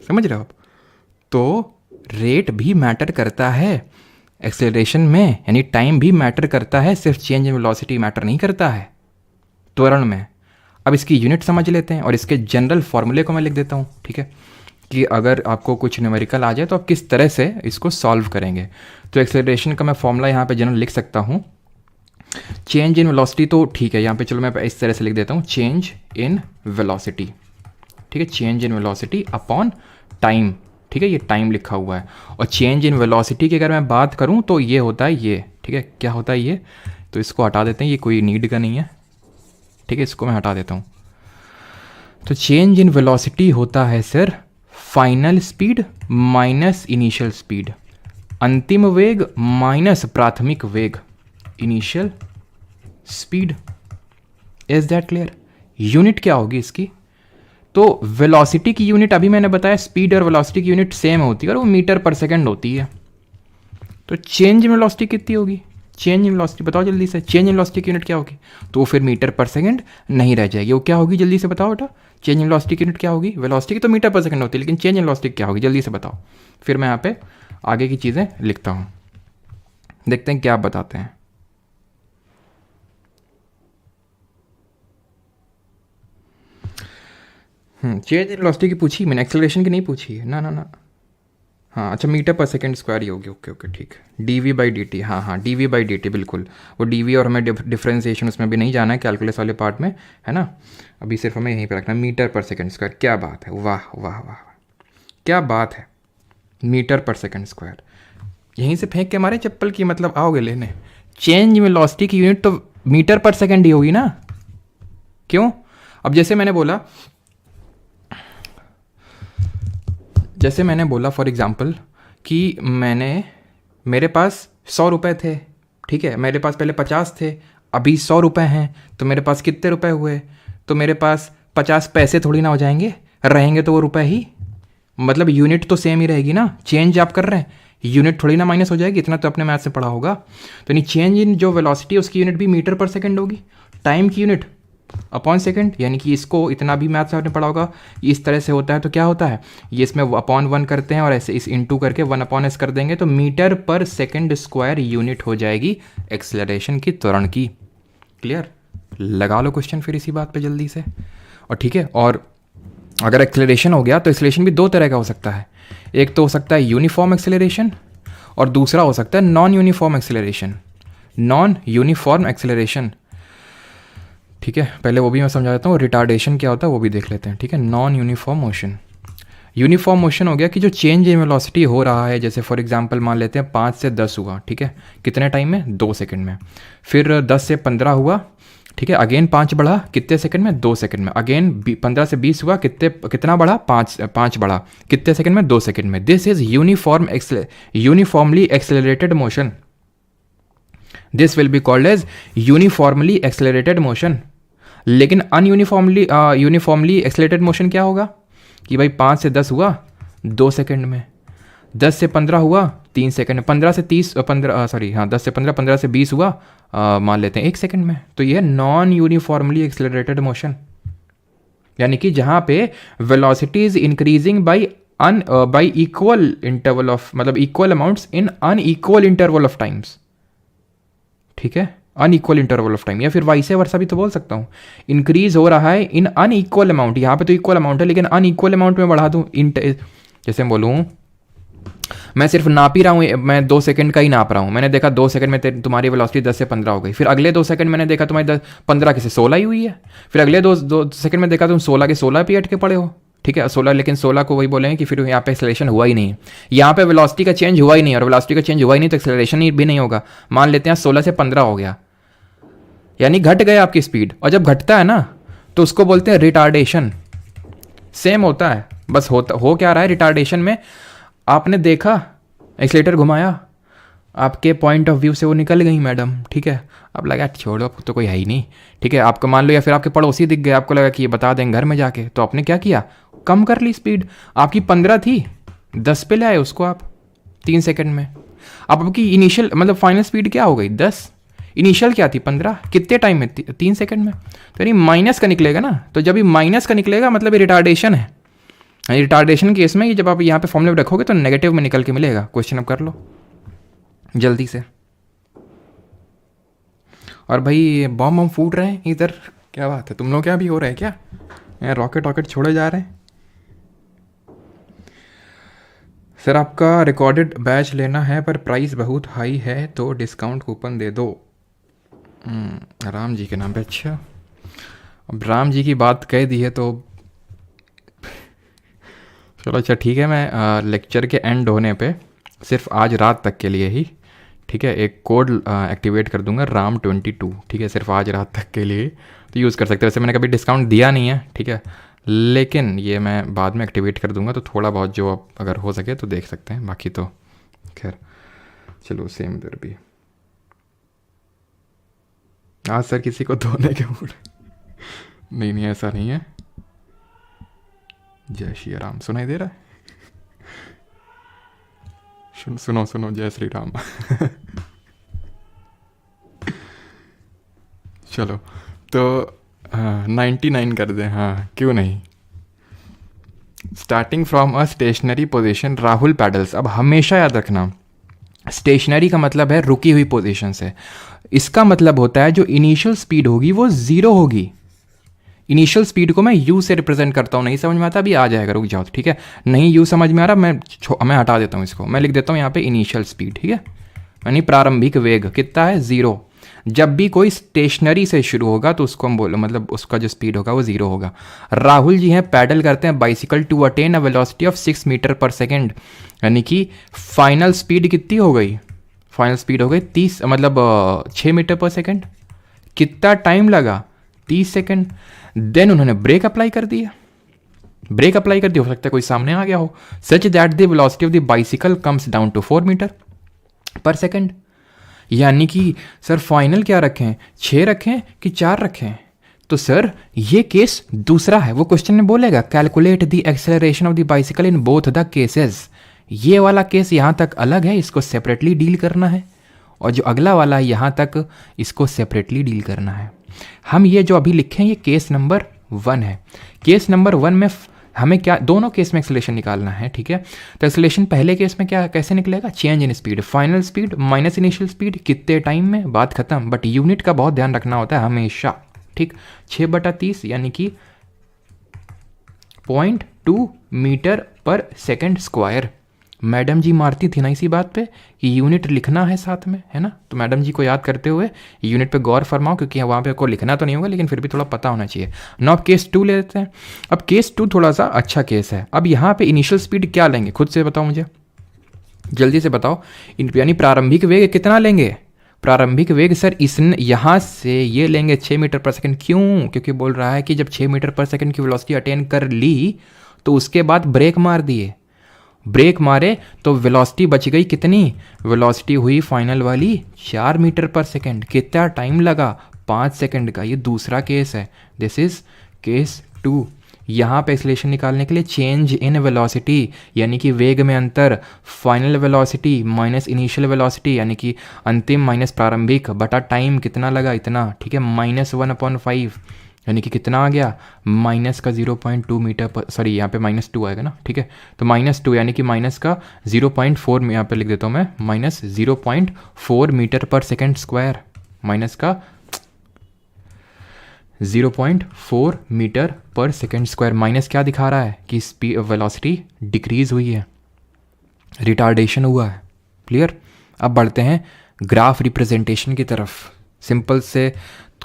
समझ रहे हो आप? तो रेट भी मैटर करता है एक्सेलरेशन में, यानी टाइम भी मैटर करता है, सिर्फ चेंज इन वेलोसिटी मैटर नहीं करता है त्वरण में। अब इसकी यूनिट समझ लेते हैं और इसके जनरल फॉर्मूले को मैं लिख देता हूँ। ठीक है, कि अगर आपको कुछ न्यूमेरिकल आ जाए तो आप किस तरह से इसको सॉल्व करेंगे। तो एक्सेलरेशन का मैं फॉर्मूला यहाँ पे जनरल लिख सकता हूँ। चेंज इन वेलोसिटी तो ठीक है, यहाँ पे चलो मैं इस तरह से लिख देता हूँ, चेंज इन वेलोसिटी। ठीक है, change in velocity upon time. ठीक है, ये टाइम लिखा हुआ है। और चेंज इन वेलोसिटी की अगर मैं बात करूँ तो ये होता है ये, ठीक है, क्या होता है ये, तो इसको हटा देते हैं, ये कोई नीड का नहीं है। ठीक है, इसको मैं हटा देता हूँ। तो चेंज इन वेलोसिटी होता है sir final speed minus initial speed, अंतिम वेग माइनस प्राथमिक वेग, initial speed. Is that clear? Unit क्या होगी इसकी? तो वेलोसिटी की यूनिट अभी मैंने बताया, स्पीड और वेलोसिटी की यूनिट सेम होती है और वो मीटर पर सेकंड होती है। तो चेंज इन वेलोसिटी कितनी होगी? चेंज इन वेलोसिटी बताओ जल्दी से, चेंज इन वेलोसिटी की यूनिट क्या होगी? तो फिर मीटर पर सेकंड नहीं रह जाएगी, वो क्या होगी जल्दी से बताओ बेटा। चेंज इन वेलोसिटी की यूनिट क्या होगी? वेलोसिटी की तो मीटर पर सेकंड होती है, लेकिन चेंज इन वेलोसिटी क्या होगी जल्दी से बताओ। फिर मैं यहाँ पे आगे की चीज़ें लिखता हूँ, देखते हैं क्या आप बताते हैं। चेंज इन वेलोसिटी की पूछी मैंने, एक्सेलरेशन की नहीं पूछी है। ना हाँ, अच्छा, मीटर पर सेकंड स्क्वायर ही होगी। ओके ठीक, dv/dt, हाँ dv/dt, बिल्कुल। वो dv और हमें डिफ्रेंसिएशन उसमें भी नहीं जाना है कैलकुलस वाले पार्ट में, है ना। अभी सिर्फ हमें यहीं पर रखना, मीटर पर सेकंड स्क्वायर। क्या बात है, वाह वाह वाह, क्या बात है, मीटर पर सेकंड स्क्वायर। यहीं से फेंक के हमारे चप्पल की मतलब आओगे लेने। चेंज वेलोसिटी की यूनिट तो मीटर पर सेकंड ही होगी ना। क्यों? अब जैसे मैंने बोला फॉर एग्जांपल कि मेरे पास 100 रुपये थे, ठीक है, मेरे पास पहले 50 थे, अभी 100 रुपये हैं, तो मेरे पास कितने रुपए हुए? तो मेरे पास 50 पैसे थोड़ी ना हो जाएंगे, रहेंगे तो वो रुपए ही, मतलब यूनिट तो सेम ही रहेगी ना। चेंज आप कर रहे हैं, यूनिट थोड़ी ना माइनस हो जाएगी, इतना तो अपने मैथ से पढ़ा होगा। तो नहीं, चेंज इन जो वेलोसिटी उसकी यूनिट भी मीटर पर सेकंड होगी, टाइम की यूनिट अपॉन सेकंड, यानी कि इसको इतना भी मैथ से आपने पढ़ा होगा, इस तरह से होता है। तो क्या होता है, ये इसमें अपॉन 1 करते हैं और ऐसे इस इनटू करके 1/s कर देंगे, तो मीटर पर सेकंड स्क्वायर यूनिट हो जाएगी एक्सेलरेशन की, त्वरण की। क्लियर? लगा लो क्वेश्चन फिर इसी बात पे जल्दी से। और ठीक है, और अगर एक्सेलरेशन हो गया तो एक्सेलरेशन भी दो तरह का हो सकता है। एक तो हो सकता है यूनिफॉर्म एक्सेलरेशन और दूसरा हो सकता है non uniform acceleration. Non uniform acceleration, ठीक है, पहले वो भी मैं समझा देता हूँ। रिटार्डेशन क्या होता है वो भी देख लेते हैं, ठीक है। Non uniform motion, uniform motion हो गया कि जो चेंज इन वेलोसिटी हो रहा है, जैसे फॉर एग्जांपल मान लेते हैं 5 से 10 हुआ, ठीक है, कितने टाइम में, 2 सेकंड में। फिर 10 से 15 हुआ, ठीक है, अगेन 5 बढ़ा, कितने सेकंड में, 2 सेकंड में। अगेन 15 से 20 हुआ, कितना बढ़ा, 5 बढ़ा, कितने सेकंड में, 2 सेकंड में। This is uniformly accelerated motion. This will be called as uniformly accelerated motion. लेकिन यूनिफॉर्मली एक्सेलरेटेड मोशन क्या होगा कि भाई 5 से 10 हुआ 2 सेकंड में, 10 से 15 हुआ 3 सेकंड में, 15 से 10 से 15, 15 से 20 हुआ मान लेते हैं 1 सेकंड में। तो ये नॉन यूनिफॉर्मली एक्सेलरेटेड मोशन, यानी कि जहाँ पे velocity is increasing by equal interval of, मतलब equal amounts in unequal interval of times, ठीक है, अनइक्वल इंटरवल ऑफ टाइम, या फिर वाइसे वर्सा भी तो बोल सकता हूँ। इंक्रीज हो रहा है इन अनइक्वल अमाउंट, यहाँ पे तो इक्वल अमाउंट है लेकिन अनइक्वल अमाउंट में बढ़ा दूँ, जैसे मैं बोलूँ मैं सिर्फ नाप ही रहा हूँ, मैं 2 सेकंड का ही नाप रहा हूँ। मैंने देखा 2 सेकंड में तुम्हारी वेलोसिटी 10 से 15 हो गई। फिर अगले 2 सेकंड मैंने देखा तुम्हारी 15 की से 16 ही हुई है। फिर अगले 2 सेकंड में देखा तुम 16 के 16 पे अटके पड़े हो, ठीक है, 16, लेकिन 16 को वही बोलेंगे कि फिर यहाँ पे एक्सेलरेशन हुआ ही नहीं, यहाँ पे वेलोसिटी का चेंज हुआ ही नहीं, और वेलोसिटी का चेंज हुआ ही नहीं तो एक्सेलरेशन भी नहीं होगा। मान लेते हैं 16 से 15 हो गया, यानी घट गया आपकी स्पीड। और जब घटता है ना तो उसको बोलते हैं रिटार्डेशन। सेम होता है, बस हो क्या रहा है रिटार्डेशन में, आपने देखा एक्सीलेटर घुमाया, आपके पॉइंट ऑफ व्यू से वो निकल गई मैडम, ठीक है, अब लगा छोड़ो तो कोई है ही नहीं, ठीक है, आपको मान लो, या फिर आपके पड़ोसी दिख गए, आपको लगा कि ये बता दें घर में जाके, तो आपने क्या किया, कम कर ली स्पीड। आपकी 15 थी, 10 पे ले आए उसको आप 3 सेकंड में। अब आपकी इनिशियल मतलब फाइनल स्पीड क्या हो गई, 10, इनिशियल क्या थी 15, कितने टाइम में, 3 सेकंड में। तो यानी माइनस का निकलेगा ना, तो जब ये माइनस का निकलेगा मतलब ये रिटार्डेशन है। रिटार्डेशन केस में ये जब आप यहाँ पे फॉर्मूले रखोगे तो नेगेटिव में निकल के मिलेगा। क्वेश्चन अब कर लो जल्दी से। और भाई बम फूट रहे हैं इधर, क्या बात है, तुम लोग क्या भी हो रहा है क्या, रॉकेट छोड़े जा रहे हैं। सर आपका रिकॉर्डेड बैच लेना है पर प्राइस बहुत हाई है तो डिस्काउंट कूपन दे दो। राम जी के नाम पे, अच्छा अब राम जी की बात कह दी है तो चलो, अच्छा ठीक है, मैं लेक्चर के एंड होने पे सिर्फ आज रात तक के लिए ही, ठीक है, एक कोड एक्टिवेट कर दूंगा RAM22, ठीक है, सिर्फ आज रात तक के लिए तो यूज़ कर सकते हैं। वैसे मैंने कभी डिस्काउंट दिया नहीं है, ठीक है, लेकिन ये मैं बाद में एक्टिवेट कर दूंगा, तो थोड़ा बहुत जो आप अगर हो सके तो देख सकते हैं, बाकी तो खैर चलो। सेम इधर भी आज सर किसी को धोने के मूड नहीं, ऐसा नहीं है। जय श्री राम सुनाई दे रहा है, सुनो जय श्री राम चलो तो 99 कर दें, हाँ क्यों नहीं। Starting from a stationary position Rahul pedals. अब हमेशा याद रखना स्टेशनरी का मतलब है रुकी हुई पोजीशन से, इसका मतलब होता है जो इनिशियल स्पीड होगी वो 0 होगी। इनिशियल स्पीड को मैं यू से रिप्रेजेंट करता हूँ, नहीं समझ में आता अभी आ जाएगा, रुक जाओ, ठीक है, नहीं यू समझ में आ रहा, मैं हटा देता हूँ इसको, मैं लिख देता हूँ यहाँ पे इनिशियल स्पीड, ठीक है, यानी प्रारंभिक वेग कितना है, 0। जब भी कोई स्टेशनरी से शुरू होगा तो उसको हम बोलो मतलब उसका जो स्पीड होगा वो 0 होगा। राहुल जी हैं पैडल करते हैं bicycle to attain a velocity of 6 metre पर सेकेंड, यानी कि फाइनल स्पीड कितनी हो गई, फाइनल स्पीड हो गई 30 मतलब 6 मीटर पर सेकेंड। कितना टाइम लगा, 30 सेकेंड। देन उन्होंने ब्रेक अप्लाई कर दिया, हो सकता है कोई सामने आ गया हो, such that the velocity of the bicycle comes down to 4 metre पर सेकेंड। यानी कि सर फाइनल क्या रखें, 6 रखें कि 4 रखें, तो सर ये केस दूसरा है, वो क्वेश्चन में बोलेगा calculate the acceleration of the bicycle in both the cases. ये वाला केस यहाँ तक अलग है, इसको सेपरेटली डील करना है, और जो अगला वाला है यहाँ तक इसको सेपरेटली डील करना है। हम ये जो अभी लिखे हैं ये केस नंबर 1 है। केस नंबर 1 में हमें क्या, दोनों केस में एक्सेलरेशन निकालना है, ठीक है। तो एक्सेलरेशन पहले केस में क्या कैसे निकलेगा, change in speed, final speed minus initial speed, कितने टाइम में, बात खत्म। बट यूनिट का बहुत ध्यान रखना होता है हमेशा, ठीक, 6/30 यानी कि 0.2 मीटर पर सेकेंड स्क्वायर। मैडम जी मारती थी ना इसी बात पे कि यूनिट लिखना है साथ में, है ना। तो मैडम जी को याद करते हुए यूनिट पे गौर फरमाओ, क्योंकि वहाँ पे आपको लिखना तो नहीं होगा लेकिन फिर भी थोड़ा पता होना चाहिए ना। अब केस 2 ले लेते हैं। अब केस 2 थोड़ा सा अच्छा केस है। अब यहाँ पे इनिशियल स्पीड क्या लेंगे, खुद से बताओ मुझे, जल्दी से बताओ। यानी प्रारंभिक वेग कितना लेंगे, प्रारंभिक वेग सर इस यहाँ से ये लेंगे 6 मीटर पर सेकंड। क्यों, क्योंकि बोल रहा है कि जब 6 मीटर पर सेकंड की वेलोसिटी अटेन कर ली तो उसके बाद ब्रेक मार दिए, ब्रेक मारे तो वेलोसिटी बच गई कितनी, वेलोसिटी हुई फाइनल वाली 4 मीटर पर सेकंड। कितना टाइम लगा, 5 सेकंड का। ये दूसरा केस है, दिस इज केस 2। यहाँ पे एक्सेलरेशन निकालने के लिए चेंज इन वेलोसिटी यानी कि वेग में अंतर, final velocity minus initial velocity यानी कि अंतिम माइनस प्रारंभिक बटा टाइम कितना लगा इतना, ठीक है, -1/5 यानी कि कितना आ गया, माइनस का 0.2 मीटर पर, सॉरी यहाँ पे -2 आएगा ना, ठीक है। तो -2 यानी कि माइनस का 0.4 में यहाँ पे लिख देता हूँ मैं, -0.4 मीटर पर सेकेंड स्क्वायर, माइनस का 0.4 मीटर पर सेकेंड स्क्वायर। माइनस क्या दिखा रहा है कि स्पीड वेलोसिटी डिक्रीज हुई है, रिटार्डेशन हुआ है। क्लियर। अब बढ़ते हैं ग्राफ रिप्रेजेंटेशन की तरफ। सिंपल से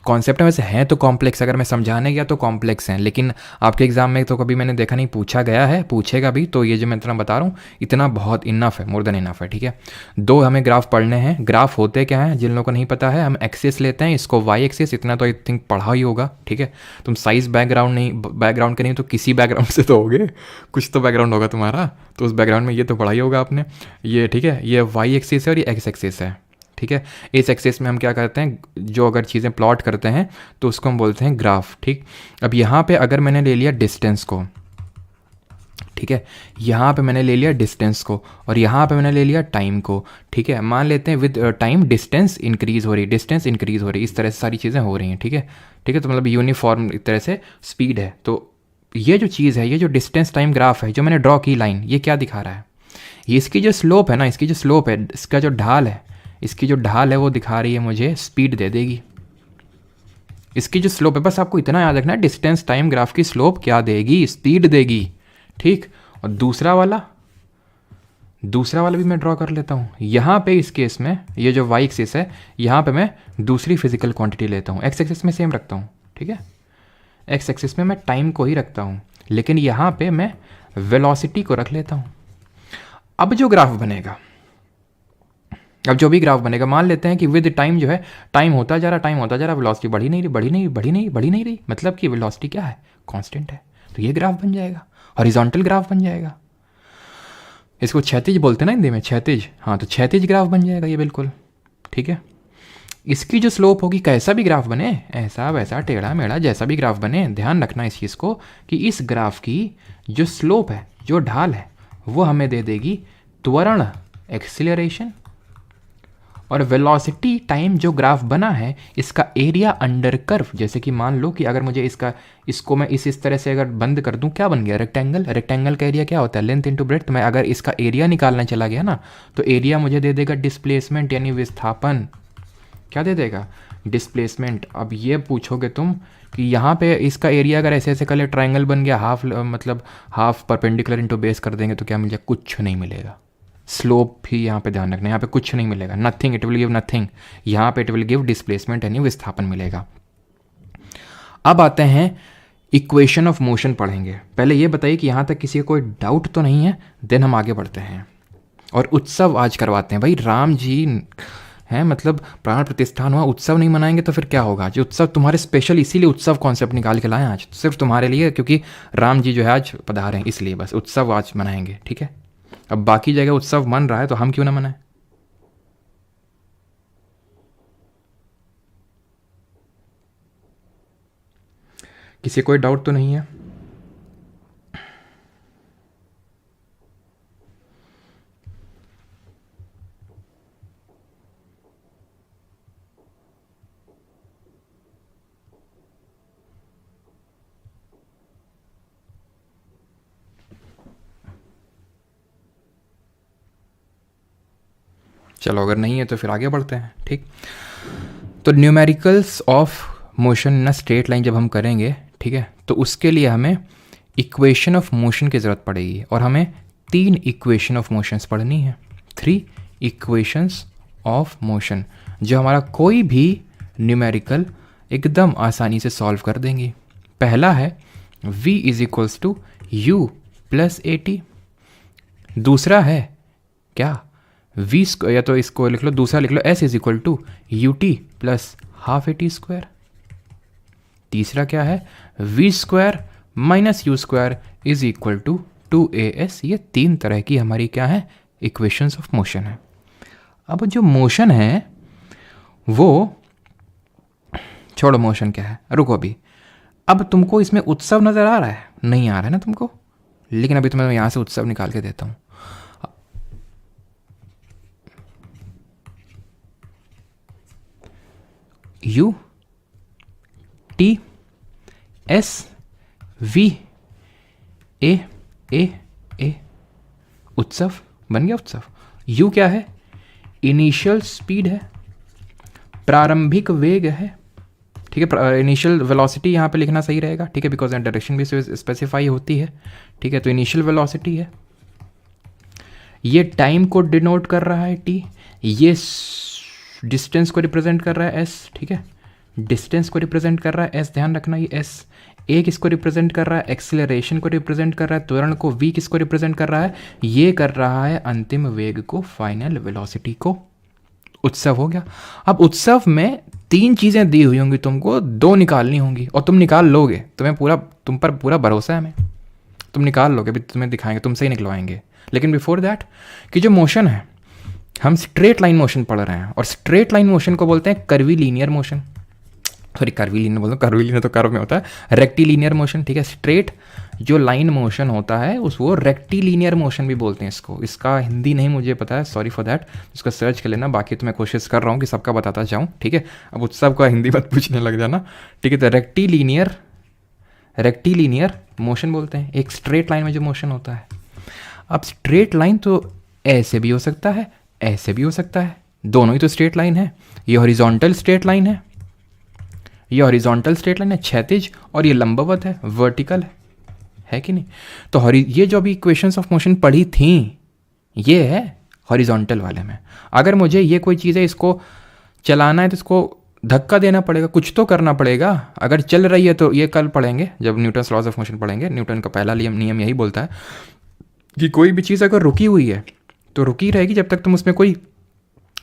कॉन्सेप्ट है, वैसे हैं तो कॉम्प्लेक्स, अगर मैं समझाने गया तो कॉम्प्लेक्स हैं, लेकिन आपके एग्जाम में तो कभी मैंने देखा नहीं, पूछा गया है, पूछेगा भी, तो ये जो मैं इतना बता रहा हूँ इतना बहुत इनफ है, मोर देन इनफ है, ठीक है। 2 हमें ग्राफ पढ़ने हैं। ग्राफ होते क्या हैं, जिन लोगों को नहीं पता है, हम एक्सिस लेते हैं, इसको वाई एक्सिस, इतना तो आई थिंक पढ़ा ही होगा, ठीक है। तुम साइज बैकग्राउंड के नहीं तो किसी बैकग्राउंड से तो होगे, कुछ तो बैकग्राउंड होगा तुम्हारा, तो उस बैकग्राउंड में ये तो पढ़ा ही होगा आपने, ये ठीक है। ये वाई एक्सिस है और ये एक्स एक्सिस है, ठीक है। इस एक्सिस में हम क्या करते हैं, जो अगर चीज़ें प्लॉट करते हैं तो उसको हम बोलते हैं ग्राफ, ठीक। अब यहाँ पे अगर मैंने ले लिया डिस्टेंस को, ठीक है, यहाँ पे मैंने ले लिया डिस्टेंस को और यहाँ पे मैंने ले लिया टाइम को, ठीक है। मान लेते हैं विद टाइम डिस्टेंस इंक्रीज हो रही, डिस्टेंस इंक्रीज हो रही, इस तरह से सारी चीज़ें हो रही हैं, ठीक है, ठीक है। तो मतलब यूनिफॉर्म एक तरह से स्पीड है। तो ये जो चीज़ है, ये जो डिस्टेंस टाइम ग्राफ है जो मैंने ड्रॉ की लाइन, ये क्या दिखा रहा है, ये इसकी जो स्लोप है ना, इसकी जो स्लोप है, इसका जो ढाल है, इसकी जो ढाल है वो दिखा रही है मुझे स्पीड दे देगी। इसकी जो स्लोप है, बस आपको इतना याद रखना है, डिस्टेंस टाइम ग्राफ की स्लोप क्या देगी, स्पीड देगी, ठीक। और दूसरा वाला भी मैं ड्रॉ कर लेता हूँ। यहाँ पे इस केस में ये जो वाई एक्सिस है, यहाँ पे मैं दूसरी फिजिकल क्वांटिटी लेता हूँ, एक्स एक्सिस में सेम रखता हूँ, ठीक है। एक्स एक्सिस में मैं टाइम को ही रखता हूँ, लेकिन यहाँ पे मैं वेलोसिटी को रख लेता हूँ। अब जो ग्राफ बनेगा, अब जो भी ग्राफ बनेगा, मान लेते हैं कि विद टाइम जो है, टाइम होता जा रहा, वेलोसिटी बढ़ी नहीं रही, मतलब कि वेलोसिटी क्या है, कांस्टेंट है। तो ये ग्राफ बन जाएगा, हॉरिजॉन्टल ग्राफ बन जाएगा। इसको क्षैतिज बोलते हैं ना हिंदी में, क्षैतिज, हाँ, तो क्षैतिज ग्राफ बन जाएगा ये, बिल्कुल ठीक है। इसकी जो स्लोप होगी, कैसा भी ग्राफ बने, ऐसा वैसा टेढ़ा मेढ़ा जैसा भी ग्राफ बने, ध्यान रखना इस चीज़ को कि इस ग्राफ की जो स्लोप है, जो ढाल है, वो हमें दे देगी त्वरण, एक्सीलरेशन, और वेलोसिटी टाइम जो ग्राफ बना है इसका एरिया अंडर कर्व। जैसे कि मान लो कि अगर मुझे इसको मैं इस तरह से अगर बंद कर दूं, क्या बन गया, रेक्टेंगल। रेक्टेंगल का एरिया क्या होता है, लेंथ इंटू ब्रेड्थ। मैं अगर इसका एरिया निकालना चला गया ना, तो एरिया मुझे दे देगा डिस्प्लेसमेंट, यानी विस्थापन। क्या दे देगा, डिस्प्लेसमेंट। अब ये पूछोगे तुम कि यहाँ पे इसका एरिया अगर ऐसे ऐसे कर ले, ट्राइंगल बन गया, हाफ परपेंडिकुलर इंटू बेस कर देंगे तो क्या मिल जाए, कुछ नहीं मिलेगा। स्लोप भी यहाँ पे ध्यान रखना, यहाँ पे कुछ नहीं मिलेगा, nothing, it will give nothing. यहाँ पे इट विल गिव डिस्प्लेसमेंट यानी विस्थापन मिलेगा। अब आते हैं इक्वेशन ऑफ मोशन पढ़ेंगे। पहले ये बताइए कि यहाँ तक किसी को कोई डाउट तो नहीं है, देन हम आगे बढ़ते हैं और उत्सव आज करवाते हैं। भाई राम जी हैं, मतलब प्राण प्रतिष्ठान हुआ, उत्सव नहीं मनाएंगे तो फिर क्या होगा। जो उत्सव तुम्हारे स्पेशल इसीलिए उत्सव कॉन्सेप्ट निकाल के लाए आज, सिर्फ तुम्हारे लिए, क्योंकि राम जी जो है आज पधारे हैं, इसलिए बस उत्सव आज मनाएंगे, ठीक है। अब बाकी जगह उत्सव मन रहा है तो हम क्यों ना मनाएं। किसी कोई डाउट तो नहीं है। चलो अगर नहीं है तो फिर आगे बढ़ते हैं, ठीक। तो न्यूमेरिकल्स ऑफ मोशन ना स्ट्रेट लाइन जब हम करेंगे, ठीक है, तो उसके लिए हमें इक्वेशन ऑफ मोशन की ज़रूरत पड़ेगी और हमें 3 इक्वेशन ऑफ मोशंस पढ़नी है, 3 इक्वेशंस ऑफ मोशन, जो हमारा कोई भी न्यूमेरिकल एकदम आसानी से सॉल्व कर देंगी। पहला है v is equals to u plus a t. दूसरा है क्या, v स्क्वायर, या तो इसको लिख लो, दूसरा लिख लो s is equal to u t plus half a t square. तीसरा क्या है, v square minus u square is equal to 2as। ये 3 तरह की हमारी क्या है, इक्वेशंस ऑफ मोशन है। अब जो मोशन है वो, छोड़ो मोशन क्या है, रुको अभी। अब तुमको इसमें उत्सव नज़र आ रहा है, नहीं आ रहा है ना तुमको, लेकिन अभी तो मैं यहाँ से उत्सव निकाल के देता हूँ। U T S V A A A, उत्सव बन गया उत्सव। U क्या है, इनिशियल स्पीड है, प्रारंभिक वेग है, ठीक है, इनिशियल वेलोसिटी यहाँ पे लिखना सही रहेगा, ठीक है, बिकॉज डायरेक्शन भी स्पेसिफाई होती है, ठीक है, तो इनिशियल वेलोसिटी है। ये टाइम को डिनोट कर रहा है t, ये डिस्टेंस को रिप्रेजेंट कर रहा है s, ठीक है, डिस्टेंस को रिप्रेजेंट कर रहा है s, ध्यान रखना ये s। a किसको रिप्रेजेंट कर रहा है, एक्सीलरेशन को रिप्रेजेंट कर रहा है, त्वरण को। v किसको रिप्रेजेंट कर रहा है, ये कर रहा है अंतिम वेग को, फाइनल वेलोसिटी को। उत्सव हो गया। अब उत्सव में 3 चीज़ें दी हुई होंगी तुमको, 2 निकालनी होंगी और तुम निकाल लोगे, तुम पर पूरा भरोसा है हमें, तुम निकाल लोगे, अभी तुम्हें दिखाएंगे, तुमसे ही निकलवाएंगे। लेकिन बिफोर दैट कि जो मोशन है, हम स्ट्रेट लाइन मोशन पढ़ रहे हैं और स्ट्रेट लाइन मोशन को बोलते हैं curvy linear motion, sorry curvy linear बोलते हैं, कर्वी लीनियर तो कर्व में होता है, रेक्टिलीनियर मोशन, ठीक है। स्ट्रेट जो लाइन मोशन होता है वो रेक्टिलीनियर मोशन भी बोलते हैं इसको। इसका हिंदी नहीं मुझे पता है, सॉरी फॉर दैट, इसको सर्च कर लेना, बाकी तो मैं कोशिश कर रहा हूँ कि सबका बताता जाऊँ, ठीक है। अब उत्सव का हिंदी मत पूछने लग जाना, ठीक है। तो रेक्टिलीनियर मोशन बोलते हैं एक स्ट्रेट लाइन में जो मोशन होता है। अब स्ट्रेट लाइन तो ऐसे भी हो सकता है, ऐसे भी हो सकता है, दोनों ही तो स्ट्रेट लाइन है। ये हॉरिजॉन्टल स्ट्रेट लाइन है, ये हॉरिजॉन्टल स्ट्रेट लाइन है क्षैतिज, और ये लंबवत है, वर्टिकल है कि नहीं। तो ये जो अभी इक्वेशंस ऑफ मोशन पढ़ी थी, ये है हॉरिजॉन्टल वाले में। अगर मुझे ये कोई चीज़ है, इसको चलाना है तो इसको धक्का देना पड़ेगा, कुछ तो करना पड़ेगा। अगर चल रही है तो ये कल पढ़ेंगे जब न्यूटन्स लॉज ऑफ मोशन पढ़ेंगे। न्यूटन का पहला नियम यही बोलता है कि कोई भी चीज़ अगर रुकी हुई है तो रुकी रहेगी जब तक तुम उसमें कोई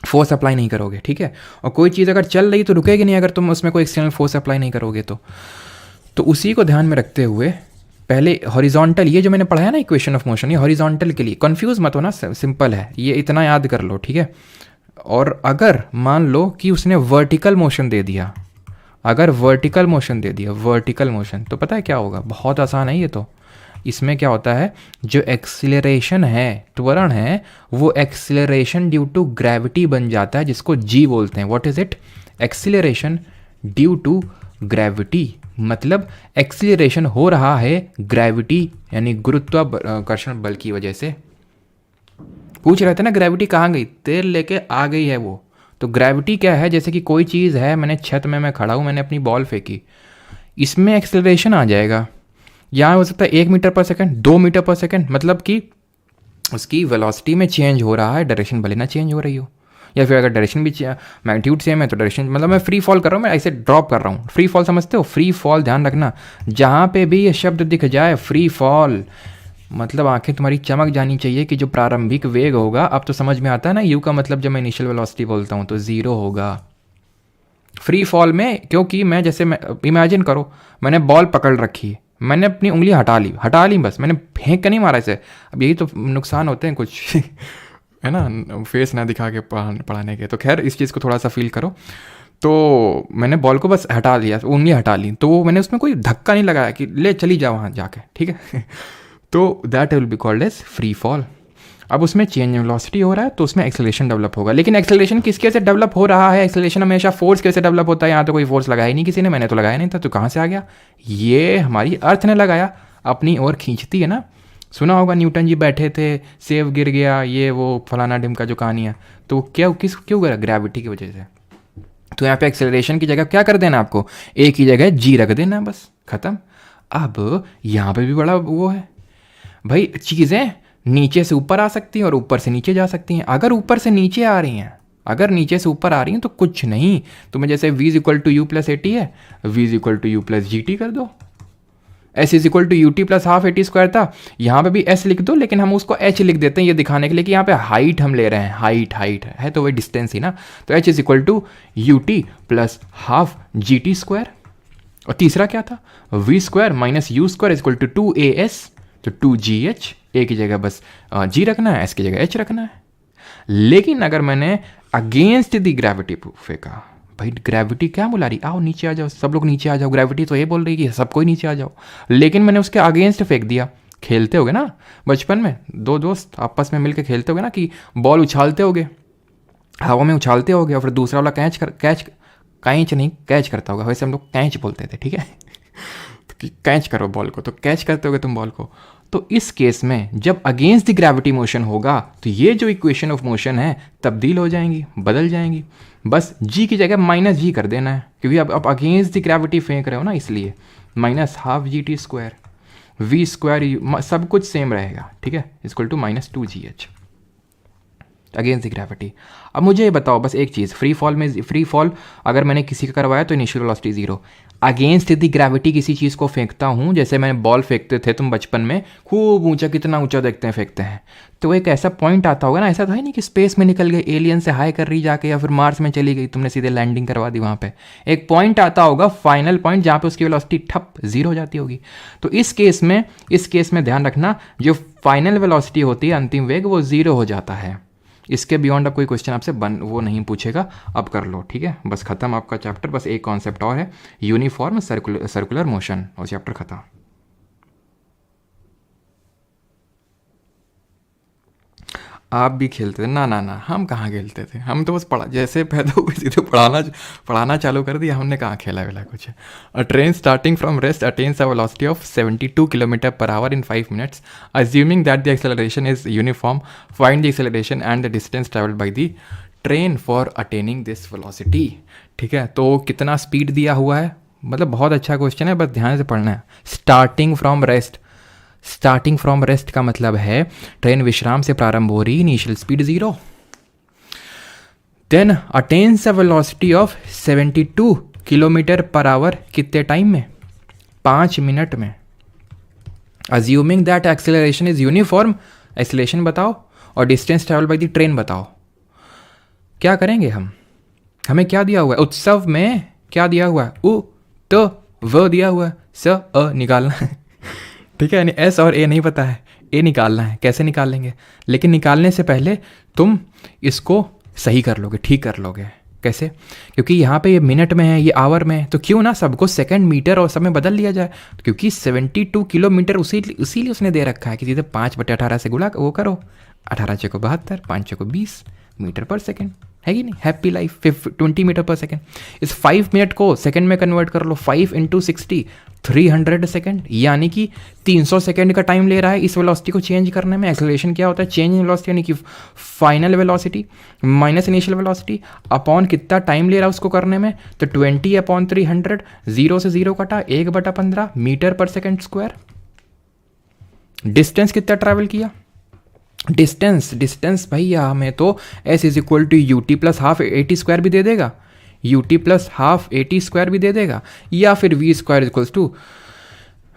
फोर्स अप्लाई नहीं करोगे, ठीक है। और कोई चीज़ अगर चल रही तो रुकेगी नहीं अगर तुम उसमें कोई एक्सटर्नल फोर्स अप्लाई नहीं करोगे तो उसी को ध्यान में रखते हुए पहले हॉरिजॉन्टल, ये जो मैंने पढ़ा है ना इक्वेशन ऑफ मोशन, ये हॉरिजॉन्टल के लिए, कंफ्यूज मत होना, सिंपल है, ये इतना याद कर लो, ठीक है। और अगर मान लो कि उसने वर्टिकल मोशन दे दिया, अगर वर्टिकल मोशन दे दिया, वर्टिकल मोशन, तो पता है क्या होगा, बहुत आसान है ये तो। इसमें क्या होता है, जो एक्सीलरेशन है, त्वरण है, वो एक्सीलरेशन ड्यू टू ग्रेविटी बन जाता है, जिसको जी बोलते हैं। What is it, acceleration due to gravity, मतलब एक्सीलरेशन हो रहा है ग्रेविटी यानी गुरुत्वाकर्षण बल की वजह से। पूछ रहे थे ना ग्रेविटी कहाँ गई, तेल लेके आ गई है वो। तो ग्रेविटी क्या है, जैसे कि कोई चीज़ है, मैंने छत में मैं खड़ा हूँ, मैंने अपनी बॉल फेंकी, इसमें एक्सीलरेशन आ जाएगा। यहाँ हो सकता है 1 मीटर पर सेकंड, 2 मीटर पर सेकंड, मतलब कि उसकी वेलोसिटी में चेंज हो रहा है, डायरेक्शन भले ना चेंज हो रही हो, या फिर अगर डायरेक्शन भी मैग्नीट्यूड सेम है तो डायरेक्शन, मतलब मैं फ्री फॉल कर रहा हूँ, मैं ऐसे ड्रॉप कर रहा हूँ। फ्री फॉल समझते हो, फ्री फॉल, ध्यान रखना, जहाँ पे भी ये शब्द दिख जाए फ्री फॉल, मतलब आंखें तुम्हारी चमक जानी चाहिए कि जो प्रारंभिक वेग होगा, अब तो समझ में आता है ना, यू का मतलब जब मैं इनिशियल वेलोसिटी बोलता हूँ तो 0 होगा फ्री फॉल में। क्योंकि मैं जैसे, मैं इमेजिन करो मैंने बॉल पकड़ रखी है, मैंने अपनी उंगली हटा ली बस, मैंने फेंक के नहीं मारा इसे। अब यही तो नुकसान होते हैं कुछ है ना, फेस ना दिखा के पढ़ाने के। तो खैर इस चीज़ को थोड़ा सा फील करो। तो मैंने बॉल को बस हटा लिया, उंगली हटा ली, तो मैंने उसमें कोई धक्का नहीं लगाया कि ले चली जाओ वहाँ जाके, ठीक है तो that will be called as free fall. अब उसमें चेंज वेलोसिटी हो रहा है तो उसमें एक्सेलरेशन डेवलप होगा। लेकिन एक्सेलरेशन किसके से डेवलप हो रहा है, एक्सेलरेशन हमेशा फोर्स कैसे डेवलप होता है। यहाँ तो कोई फोर्स लगाया ही नहीं किसी ने, मैंने तो लगाया नहीं था, तो कहाँ से आ गया, ये हमारी अर्थ ने लगाया, अपनी ओर खींचती है ना। सुना होगा न्यूटन जी बैठे थे, सेब गिर गया, ये वो फलाना ढिमका जो कहानी है, तो क्या क्यों गिरा, ग्रेविटी की वजह से। तो यहाँ पे एक्सेलरेशन की जगह क्या कर देना आपको, ए की जगह जी रख देना, बस खत्म। अब यहाँ पे भी बड़ा वो है भाई, चीज़ें नीचे से ऊपर आ सकती हैं और ऊपर से नीचे जा सकती हैं। अगर ऊपर से नीचे आ रही हैं, अगर नीचे से ऊपर आ रही हैं तो कुछ नहीं, तुम्हें जैसे v is equal to u plus a t है, v is equal to u plus g t कर दो, s is equal to u t plus half a t square था, यहाँ पे भी s लिख दो, लेकिन हम उसको h लिख देते हैं ये दिखाने के लिए कि यहाँ पे हाइट हम ले रहे हैं, हाइट है तो वही डिस्टेंस ही ना, तो h is equal to u t plus half g t square. और तीसरा क्या था, v square minus u square is equal to two a s, तो टू जी एच, ए की जगह बस जी रखना है, एस की जगह एच रखना है। लेकिन अगर मैंने अगेंस्ट द ग्रेविटी फेंका, भाई ग्रेविटी क्या बुला रही, आओ नीचे आ जाओ, सब लोग नीचे आ जाओ, ग्रेविटी तो ये बोल रही है कि सबको ही नीचे आ जाओ, लेकिन मैंने उसके अगेंस्ट फेंक दिया। खेलते होगे ना बचपन में, दो दोस्त आपस में मिलकर खेलते होगे ना कि बॉल उछालते होगे, हवा में उछालते होगे और फिर दूसरा वाला कैच करता होगा, वैसे हम लोग कैच बोलते थे, ठीक है कि कैच करो बॉल को, तो कैच करते होगे तुम बॉल को। तो इस केस में जब अगेंस्ट द ग्रेविटी मोशन होगा तो ये जो इक्वेशन ऑफ मोशन है तब्दील हो जाएंगी, बदल जाएंगी, बस जी की जगह माइनस जी कर देना है, क्योंकि अब आप अगेंस्ट द ग्रेविटी फेंक रहे हो ना, इसलिए minus half g t square, v square सब कुछ सेम रहेगा, ठीक है, equal to minus two g h against the gravity. अब मुझे ये बताओ बस एक चीज़, फ्री फॉल अगर मैंने किसी का करवाया तो initial velocity zero, against the gravity किसी चीज़ को फेंकता हूँ, जैसे मैंने बॉल फेंकते थे तुम बचपन में, खूब ऊंचा, कितना ऊंचा देखते हैं फेंकते हैं, तो एक ऐसा पॉइंट आता होगा ना, ऐसा तो है नहीं कि स्पेस में निकल गए, एलियन से हाई कर रही जाके, या फिर मार्स में चली गई, तुमने सीधे लैंडिंग करवा दी, वहाँ पे एक पॉइंट आता होगा, फाइनल पॉइंट, जहाँ पे उसकी वेलोसिटी ठप जीरो हो जाती होगी। तो इस केस में ध्यान रखना, जो फाइनल वेलोसिटी होती है, अंतिम वेग, वो जीरो हो जाता है। इसके बियॉन्ड अब कोई क्वेश्चन आपसे वो नहीं पूछेगा, अब कर लो, ठीक है, बस खत्म आपका चैप्टर। बस एक कॉन्सेप्ट और है, यूनिफॉर्म सर्कुलर मोशन, और चैप्टर खत्म। आप भी खेलते थे ना? हम कहाँ खेलते थे, हम तो बस जैसे पैदा हुए सीधे पढ़ाना चालू कर दिया, हमने कहाँ खेला वेला कुछ। अ train starting from rest attains a velocity of 72 kilometre पर our in 5 minutes, assuming that the acceleration is uniform, find the acceleration and the distance travelled by the train for attaining this velocity. ठीक है, तो कितना speed दिया हुआ है, मतलब बहुत अच्छा क्वेश्चन है, बस ध्यान से पढ़ना है। स्टार्टिंग फ्रॉम रेस्ट का मतलब है ट्रेन विश्राम से प्रारंभ हो रही, initial speed 0, then attains a velocity of 72 kilometre पर आवर, कितने टाइम में, 5 मिनट में। Assuming that acceleration is uniform, acceleration बताओ और distance travel by the train बताओ। क्या करेंगे हमें क्या दिया हुआ है, उत्सव में क्या दिया हुआ है, उ तो व दिया हुआ है, स अ निकालना है ठीक है, यानी एस और ए नहीं पता है, ए निकालना है। कैसे निकाल लेंगे, लेकिन निकालने से पहले तुम इसको सही कर लोगे, ठीक कर लोगे। कैसे, क्योंकि यहाँ पे ये मिनट में है, ये आवर में है, तो क्यों ना सबको सेकंड, मीटर और सब में बदल लिया जाए, क्योंकि 72 किलोमीटर उसीलिए उसने दे रखा है कि सीधे 5/18 से गुणा वो करो, 18 चौको 72, 5 चौको 20 मीटर पर सेकेंड, है कि नहीं। हैप्पी लाइफ, 20 मीटर पर सेकेंड। इस 5 मिनट को सेकेंड में कन्वर्ट कर लो, 5 × 60 300 सेकेंड, यानी कि 300 सेकेंड का टाइम ले रहा है इस वेलोसिटी को चेंज करने में। एक्सेलरेशन क्या होता है, चेंज इन वेलोसिटी, यानी कि final velocity minus initial velocity upon कितना टाइम ले रहा है उसको करने में, तो 20/300, 0 से 0 कटा, 1/15 मीटर पर सेकेंड स्क्वायर। डिस्टेंस कितना ट्रैवल किया, डिस्टेंस भैया हमें तो s is equal to u t plus half a t square भी दे देगा, u t plus half a t square भी दे देगा, या फिर v square equals to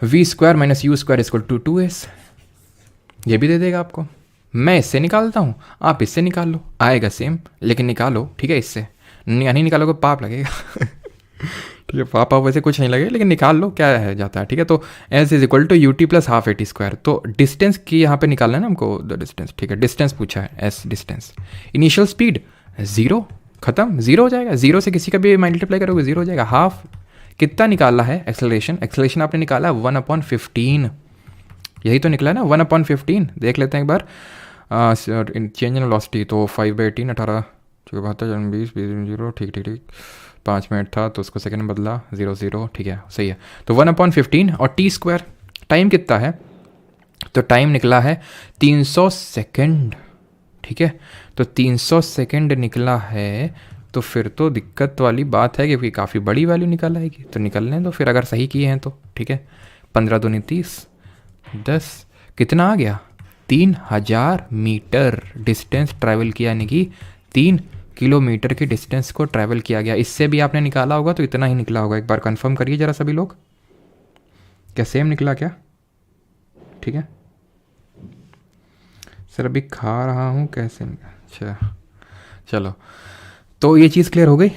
v square minus u square equal to 2s, ये भी दे देगा आपको। मैं इससे निकालता हूँ, आप इससे निकाल लो, आएगा सेम, लेकिन निकालो, ठीक है, इससे नहीं निकालोगे पाप लगेगा ठीक है, पापा वैसे कुछ नहीं लगे, लेकिन निकाल लो, क्या है जाता है, ठीक है। तो s is equal to u t plus half a t square, तो डिस्टेंस की यहाँ पे निकालना है ना हमको, द डिस्टेंस, ठीक है, डिस्टेंस पूछा है, s डिस्टेंस, इनिशियल स्पीड 0, खत्म, 0 हो जाएगा, 0 से किसी का भी मल्टीप्लाई करोगे 0 हो जाएगा। हाफ कितना निकाला है, एक्सेलरेशन आपने निकाला 1/15, यही तो निकला है ना, 1/15। देख लेते हैं एक बार, चेंज इन वेलोसिटी, तो 5/18, 18 72 20 0, ठीक 5 मिनट था तो उसको सेकंड में बदला, 0 ठीक है, सही है। तो 1/15 और टी स्क्वायर, टाइम कितना है, तो टाइम निकला है 300 सेकेंड, ठीक है, तो 300 सेकेंड निकला है, तो फिर तो दिक्कत वाली बात है क्योंकि काफ़ी बड़ी वैल्यू निकल आएगी। तो निकलने दो फिर, अगर सही किए हैं तो ठीक है। 15 दूनी 30, 10 कितना आ गया 3000 मीटर डिस्टेंस ट्रैवल किया, यानी कि 3 किलोमीटर की डिस्टेंस को ट्रैवल किया गया। इससे भी आपने निकाला होगा तो इतना ही निकला होगा। एक बार कंफर्म करिए ज़रा सभी लोग, क्या सेम निकला क्या? ठीक है सर, अभी खा रहा हूँ कैसे निकला? अच्छा चलो, तो ये चीज़ क्लियर हो गई।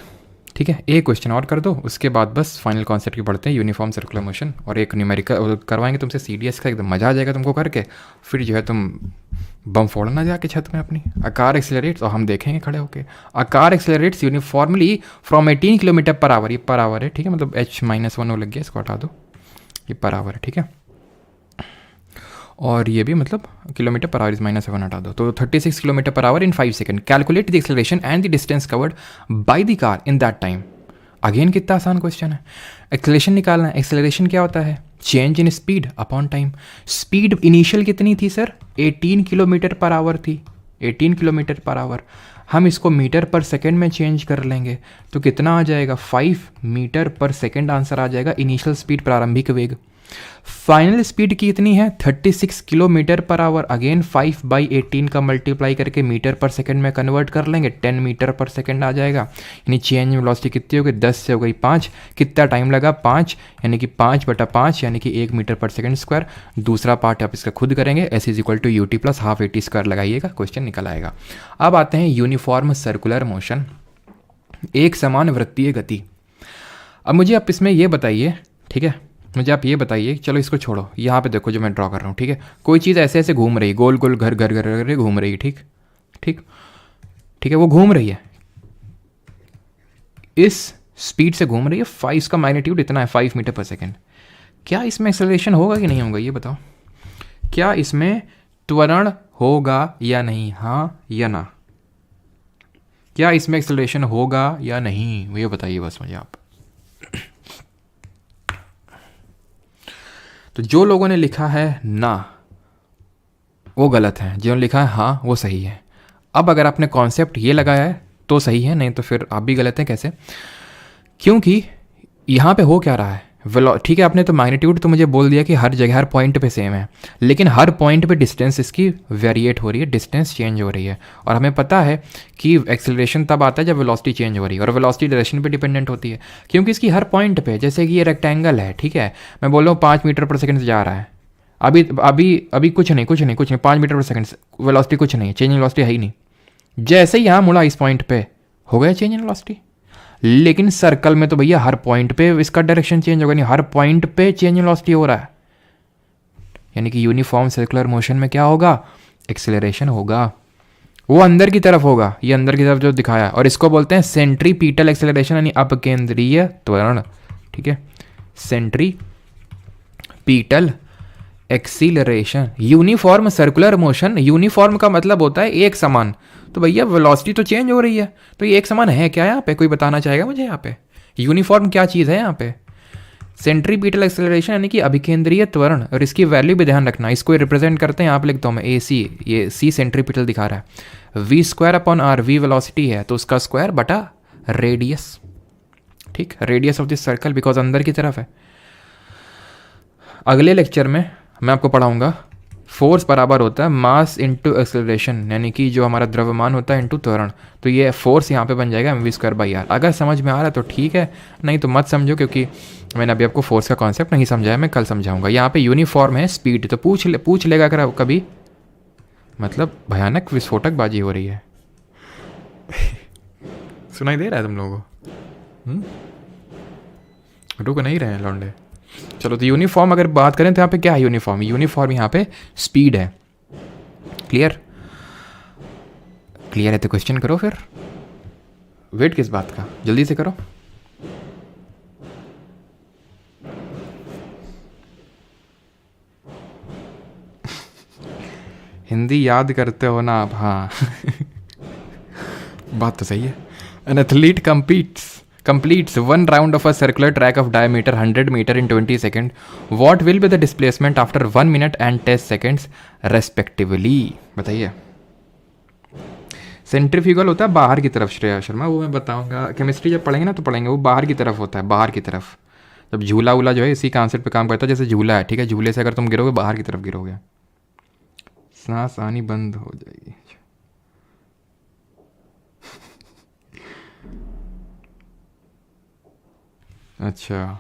ठीक है, एक क्वेश्चन और कर दो, उसके बाद बस फाइनल कॉन्सेप्ट की पढ़ते हैं, यूनिफॉर्म सर्कुलर मोशन। और एक न्यूमेरिकल करवाएंगे तुमसे CDS का, एकदम मज़ा आ जाएगा तुमको करके। फिर जो है तुम बम फोड़ना जाके छत में अपनी। आकार एक्सेलरेट्स, और हम देखेंगे खड़े होके, आकार एक्सेलरेट्स यूनिफॉर्मली फ्रॉम 18 किलोमीटर पर आवर। ये पर आवर है, ठीक है, मतलब H-1 हो लग गया, इसको हटा दो, ये पर आवर है, ठीक है। और ये भी मतलब किलोमीटर पर आवर इज -1 हटा दो, तो 36 किलोमीटर पर our in 5 second. Calculate the acceleration and the distance covered by the car in that time. Again कितना आसान क्वेश्चन है, एक्सेलरेशन निकालना है। एक्सेलरेशन क्या होता है? Change in speed upon time. Speed initial कितनी थी सर? 18 किलोमीटर पर आवर थी, 18 किलोमीटर पर आवर। हम इसको मीटर पर सेकेंड में चेंज कर लेंगे तो कितना आ जाएगा? 5 मीटर पर सेकेंड आंसर आ जाएगा। इनिशियल स्पीड प्रारंभिक वेग। फाइनल स्पीड की इतनी है 36 किलोमीटर पर आवर। अगेन 5/18 का मल्टीप्लाई करके मीटर पर सेकंड में कन्वर्ट कर लेंगे, 10 मीटर पर सेकंड आ जाएगा। यानी चेंज वेलोसिटी कितनी हो गई? 10 से हो गई 5। कितना टाइम लगा? 5, यानी कि 5/5 यानी कि 1 मीटर पर सेकंड स्क्वायर। दूसरा पार्ट आप इसका खुद करेंगे, S = UT + ½ AT स्क्वायर लगाइएगा, क्वेश्चन निकल आएगा। अब आते हैं यूनिफॉर्म सर्कुलर मोशन, एक समान वृत्तीय गति। अब मुझे आप इसमें ये बताइए, ठीक है, मुझे आप ये बताइए, चलो इसको छोड़ो, यहाँ पे देखो जो मैं ड्रॉ कर रहा हूँ, ठीक है। कोई चीज़ ऐसे ऐसे घूम रही है, गोल गोल घर घर घर घर घूम रही है, ठीक ठीक ठीक है, वो घूम रही है, इस स्पीड से घूम रही है। 5, इसका मैग्नीट्यूड इतना है, 5 मीटर पर सेकेंड। क्या इसमें एक्सेलरेशन होगा कि नहीं होगा, ये बताओ। क्या इसमें त्वरण होगा या नहीं, हाँ या ना? क्या इसमें एक्सेलरेशन होगा या नहीं, ये बताइए बस मुझे आप। तो जो लोगों ने लिखा है ना वो गलत है, जिन्होंने लिखा है हाँ वो सही है। अब अगर आपने कॉन्सेप्ट ये लगाया है तो सही है, नहीं तो फिर आप भी गलत हैं। कैसे? क्योंकि यहाँ पे हो क्या रहा है, ठीक है, आपने तो मैग्नीट्यूड तो मुझे बोल दिया कि हर जगह हर पॉइंट पे सेम है, लेकिन हर पॉइंट पे डिस्टेंस इसकी वेरिएट हो रही है, डिस्टेंस चेंज हो रही है। और हमें पता है कि एक्सेलरेशन तब आता है जब वेलोसिटी चेंज हो रही है, और वेलोसिटी डायरेक्शन पे डिपेंडेंट होती है। क्योंकि इसकी हर पॉइंट पे, जैसे कि ये रेक्टेंगल है, ठीक है, मैं बोल रहा हूँ 5 मीटर पर सेकंड से जा रहा है, अभी अभी अभी कुछ नहीं 5 मीटर पर सेकंड से वेलोसिटी कुछ नहीं, चेंज इन वेलोसिटी है ही नहीं। जैसे ही यहाँ मुड़ा इस पॉइंट पे, हो गया चेंज इन वेलोसिटी। लेकिन सर्कल में तो भैया हर पॉइंट पे इसका डायरेक्शन चेंज होगा, नहीं, हर पॉइंट पे चेंज इन वेलोसिटी हो रहा है। यानी कि यूनिफॉर्म सर्कुलर मोशन में क्या होगा? एक्सेलरेशन होगा, वो अंदर की तरफ होगा, ये अंदर की तरफ जो दिखाया, और इसको बोलते हैं सेंट्रीपीटल एक्सेलरेशन, यानी अपकेंद्रीय त्वरण, ठीक है, centripetal acceleration. Uniform circular motion, uniform का मतलब होता है एक समान। तो भैया वेलोसिटी तो चेंज हो रही है, तो ये एक समान है क्या? यहाँ पे कोई बताना चाहेगा मुझे, यहाँ पे यूनिफॉर्म क्या चीज़ है? यहाँ पे सेंट्रीपीटल एक्सेलरेशन यानी कि अभिकेंद्रीय त्वरण, और इसकी वैल्यू भी ध्यान रखना, इसको रिप्रेजेंट करते हैं, यहाँ पे लिखता हूँ मैं AC, ये C सेंट्रीपीटल दिखा रहा है, V² / R, V वेलोसिटी है तो उसका स्क्वायर बटा रेडियस, ठीक, radius of this circle, because अंदर की तरफ है। अगले लेक्चर में मैं आपको पढ़ाऊंगा फोर्स बराबर होता है मास इंटू एक्सेलरेशन, यानी कि जो हमारा द्रव्यमान होता है इंटू त्वरण। तो ये फोर्स यहाँ पे बन जाएगा mv²/r। अगर समझ में आ रहा है तो ठीक है, नहीं तो मत समझो, क्योंकि मैंने अभी आपको फोर्स का कॉन्सेप्ट नहीं समझाया, मैं कल समझाऊंगा। यहाँ पे यूनिफॉर्म है स्पीड, तो पूछ लेगा अगर कभी, मतलब भयानक विस्फोटक बाजी हो रही है। सुनाई दे रहा है तुम लोगों को? रुक नहीं रहे हैं लौंडे। चलो, तो यूनिफॉर्म अगर बात करें तो यहाँ पे क्या है? यूनिफॉर्म, यूनिफॉर्म यहाँ पे स्पीड है। क्लियर? क्लियर है तो क्वेश्चन करो फिर, वेट किस बात का, जल्दी से करो। हिंदी याद करते हो ना आप? हाँ बात तो सही है। An athlete completes one round of a circular track of diameter 100 meter in 20 seconds. What will be the displacement after 1 minute and 10 seconds respectively? बताइए। सेंट्रीफ्यूगल होता है बाहर की तरफ श्रेया शर्मा, वो मैं बताऊंगा केमिस्ट्री जब पढ़ेंगे ना तो पढ़ेंगे। वो बाहर की तरफ होता है, बाहर की तरफ। जब झूला वूला जो है इसी कॉन्सेप्ट पे काम करता है, जैसे झूला है, ठीक है, झूले से अगर तुम गिरोगे बाहर की तरफ गिरोगे, सांस आनी बंद हो जाएगी। अच्छा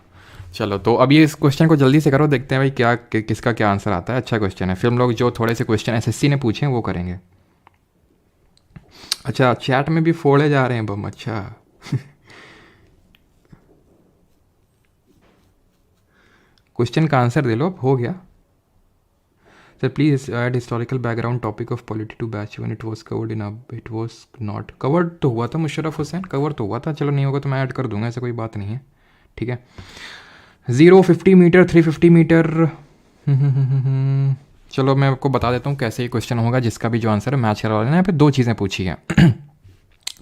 चलो, तो अब ये इस क्वेश्चन को जल्दी से करो, देखते हैं भाई क्या किसका क्या आंसर आता है। अच्छा क्वेश्चन है, फिर हम लोग जो थोड़े से क्वेश्चन एसएससी ने पूछे हैं वो करेंगे। अच्छा चैट में भी फोड़े जा रहे हैं बम, अच्छा क्वेश्चन का आंसर दे लो, अब हो गया। Sir please add historical background topic of polity to batch one, it was covered in अब इट वॉज नॉट कवर्ड। तो हुआ था मुशर्रफ हुसैन, कवर तो हुआ था, चलो नहीं होगा तो मैं ऐड कर दूंगा, ऐसा कोई बात नहीं है, ठीक है। 0, 50 मीटर, 350 मीटर। चलो मैं आपको बता देता हूँ कैसे ये क्वेश्चन होगा, जिसका भी जो आंसर है मैच करवा लेना। यहाँ पे दो चीज़ें पूछी है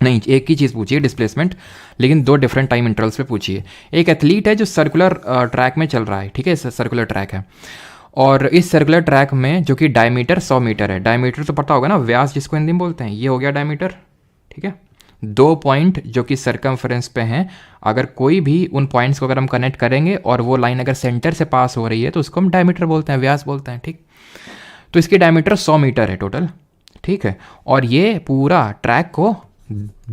नहीं एक ही चीज़ पूछी है डिस्प्लेसमेंट, लेकिन दो डिफरेंट टाइम इंटरवल्स पे पूछी है। एक एथलीट है जो सर्कुलर ट्रैक में चल रहा है, ठीक है, सर्कुलर ट्रैक है, और इस सर्कुलर ट्रैक में जो कि डायमीटर 100 मीटर है। डायमीटर तो पता होगा ना, व्यास जिसको हिंदी में बोलते हैं, ये हो गया डायमीटर, ठीक है। 2 पॉइंट जो कि सरकमफ्रेंस पे हैं, अगर कोई भी उन पॉइंट्स को अगर हम कनेक्ट करेंगे और वो लाइन अगर सेंटर से पास हो रही है तो उसको हम डायमीटर बोलते हैं, व्यास बोलते हैं, ठीक। तो इसकी डायमीटर 100 मीटर है टोटल, ठीक है, और ये पूरा ट्रैक को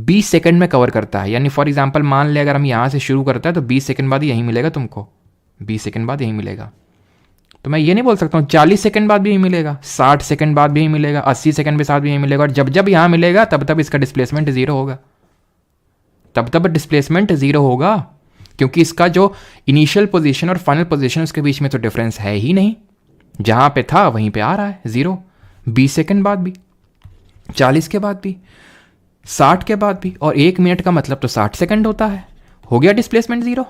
20 सेकंड में कवर करता है। यानी फॉर एग्जांपल मान ले अगर हम यहाँ से शुरू करते हैं तो 20 सेकंड बाद यहीं मिलेगा तुमको, 20 सेकंड बाद यहीं मिलेगा। तो मैं ये नहीं बोल सकता हूँ 40 सेकंड बाद भी यहीं मिलेगा, 60 सेकंड बाद भी यहीं मिलेगा, 80 सेकंड के साथ भी यहीं मिलेगा, और जब जब यहाँ मिलेगा तब तब इसका डिस्प्लेसमेंट 0 होगा, तब तब डिस्प्लेसमेंट 0 होगा, क्योंकि इसका जो इनिशियल पोजीशन और फाइनल पोजीशन उसके बीच में तो डिफरेंस है ही नहीं, जहाँ पे था वहीं पे आ रहा है 0। 20 सेकंड बाद भी, 40 के बाद भी, 60 के बाद भी, और 1 मिनट का मतलब तो 60 सेकंड होता है, हो गया डिस्प्लेसमेंट 0।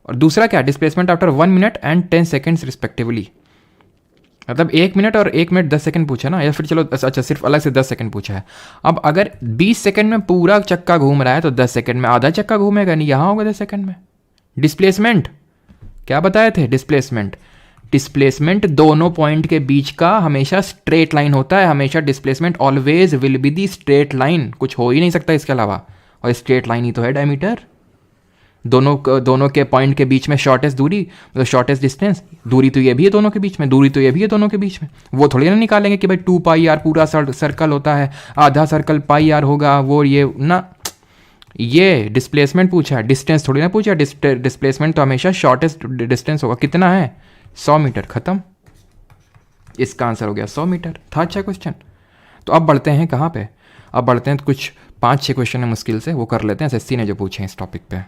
और दूसरा क्या, displacement after 1 minute and 10 seconds respectively, मतलब 1 मिनट और 1 मिनट 10 सेकंड पूछा ना, या फिर चलो अच्छा सिर्फ अलग से 10 सेकंड पूछा है। अब अगर 20 सेकंड में पूरा चक्का घूम रहा है तो 10 सेकंड में आधा चक्का घूमेगा, नहीं यहाँ होगा 10 सेकंड में। डिस्प्लेसमेंट क्या बताए थे, डिस्प्लेसमेंट दोनों पॉइंट के बीच का हमेशा स्ट्रेट लाइन होता है, हमेशा displacement always will be the straight line, कुछ हो ही नहीं सकता इसके अलावा, और स्ट्रेट लाइन ही तो है डायमीटर। दोनों के पॉइंट के बीच में शॉर्टेस्ट दूरी, मतलब शॉर्टेस्ट डिस्टेंस, दूरी तो ये भी है दोनों के बीच में, दूरी तो ये भी है दोनों के बीच में। वो थोड़ी ना निकालेंगे कि भाई 2 पाई आर पूरा सर्कल होता है, आधा सर्कल पाई आर होगा, वो ये ना, ये डिस्प्लेसमेंट पूछा है, डिस्टेंस थोड़ी ना पूछा। डिस्प्लेसमेंट तो हमेशा शॉर्टेस्ट डिस्टेंस होगा, कितना है 100 मीटर, खत्म। इसका आंसर हो गया 100 मीटर, था अच्छा क्वेश्चन। तो अब बढ़ते हैं कहाँ पे, अब बढ़ते हैं तो कुछ 5-6 क्वेश्चन है मुश्किल से, वो कर लेते हैं एसएससी ने जो पूछे हैं इस टॉपिक पे।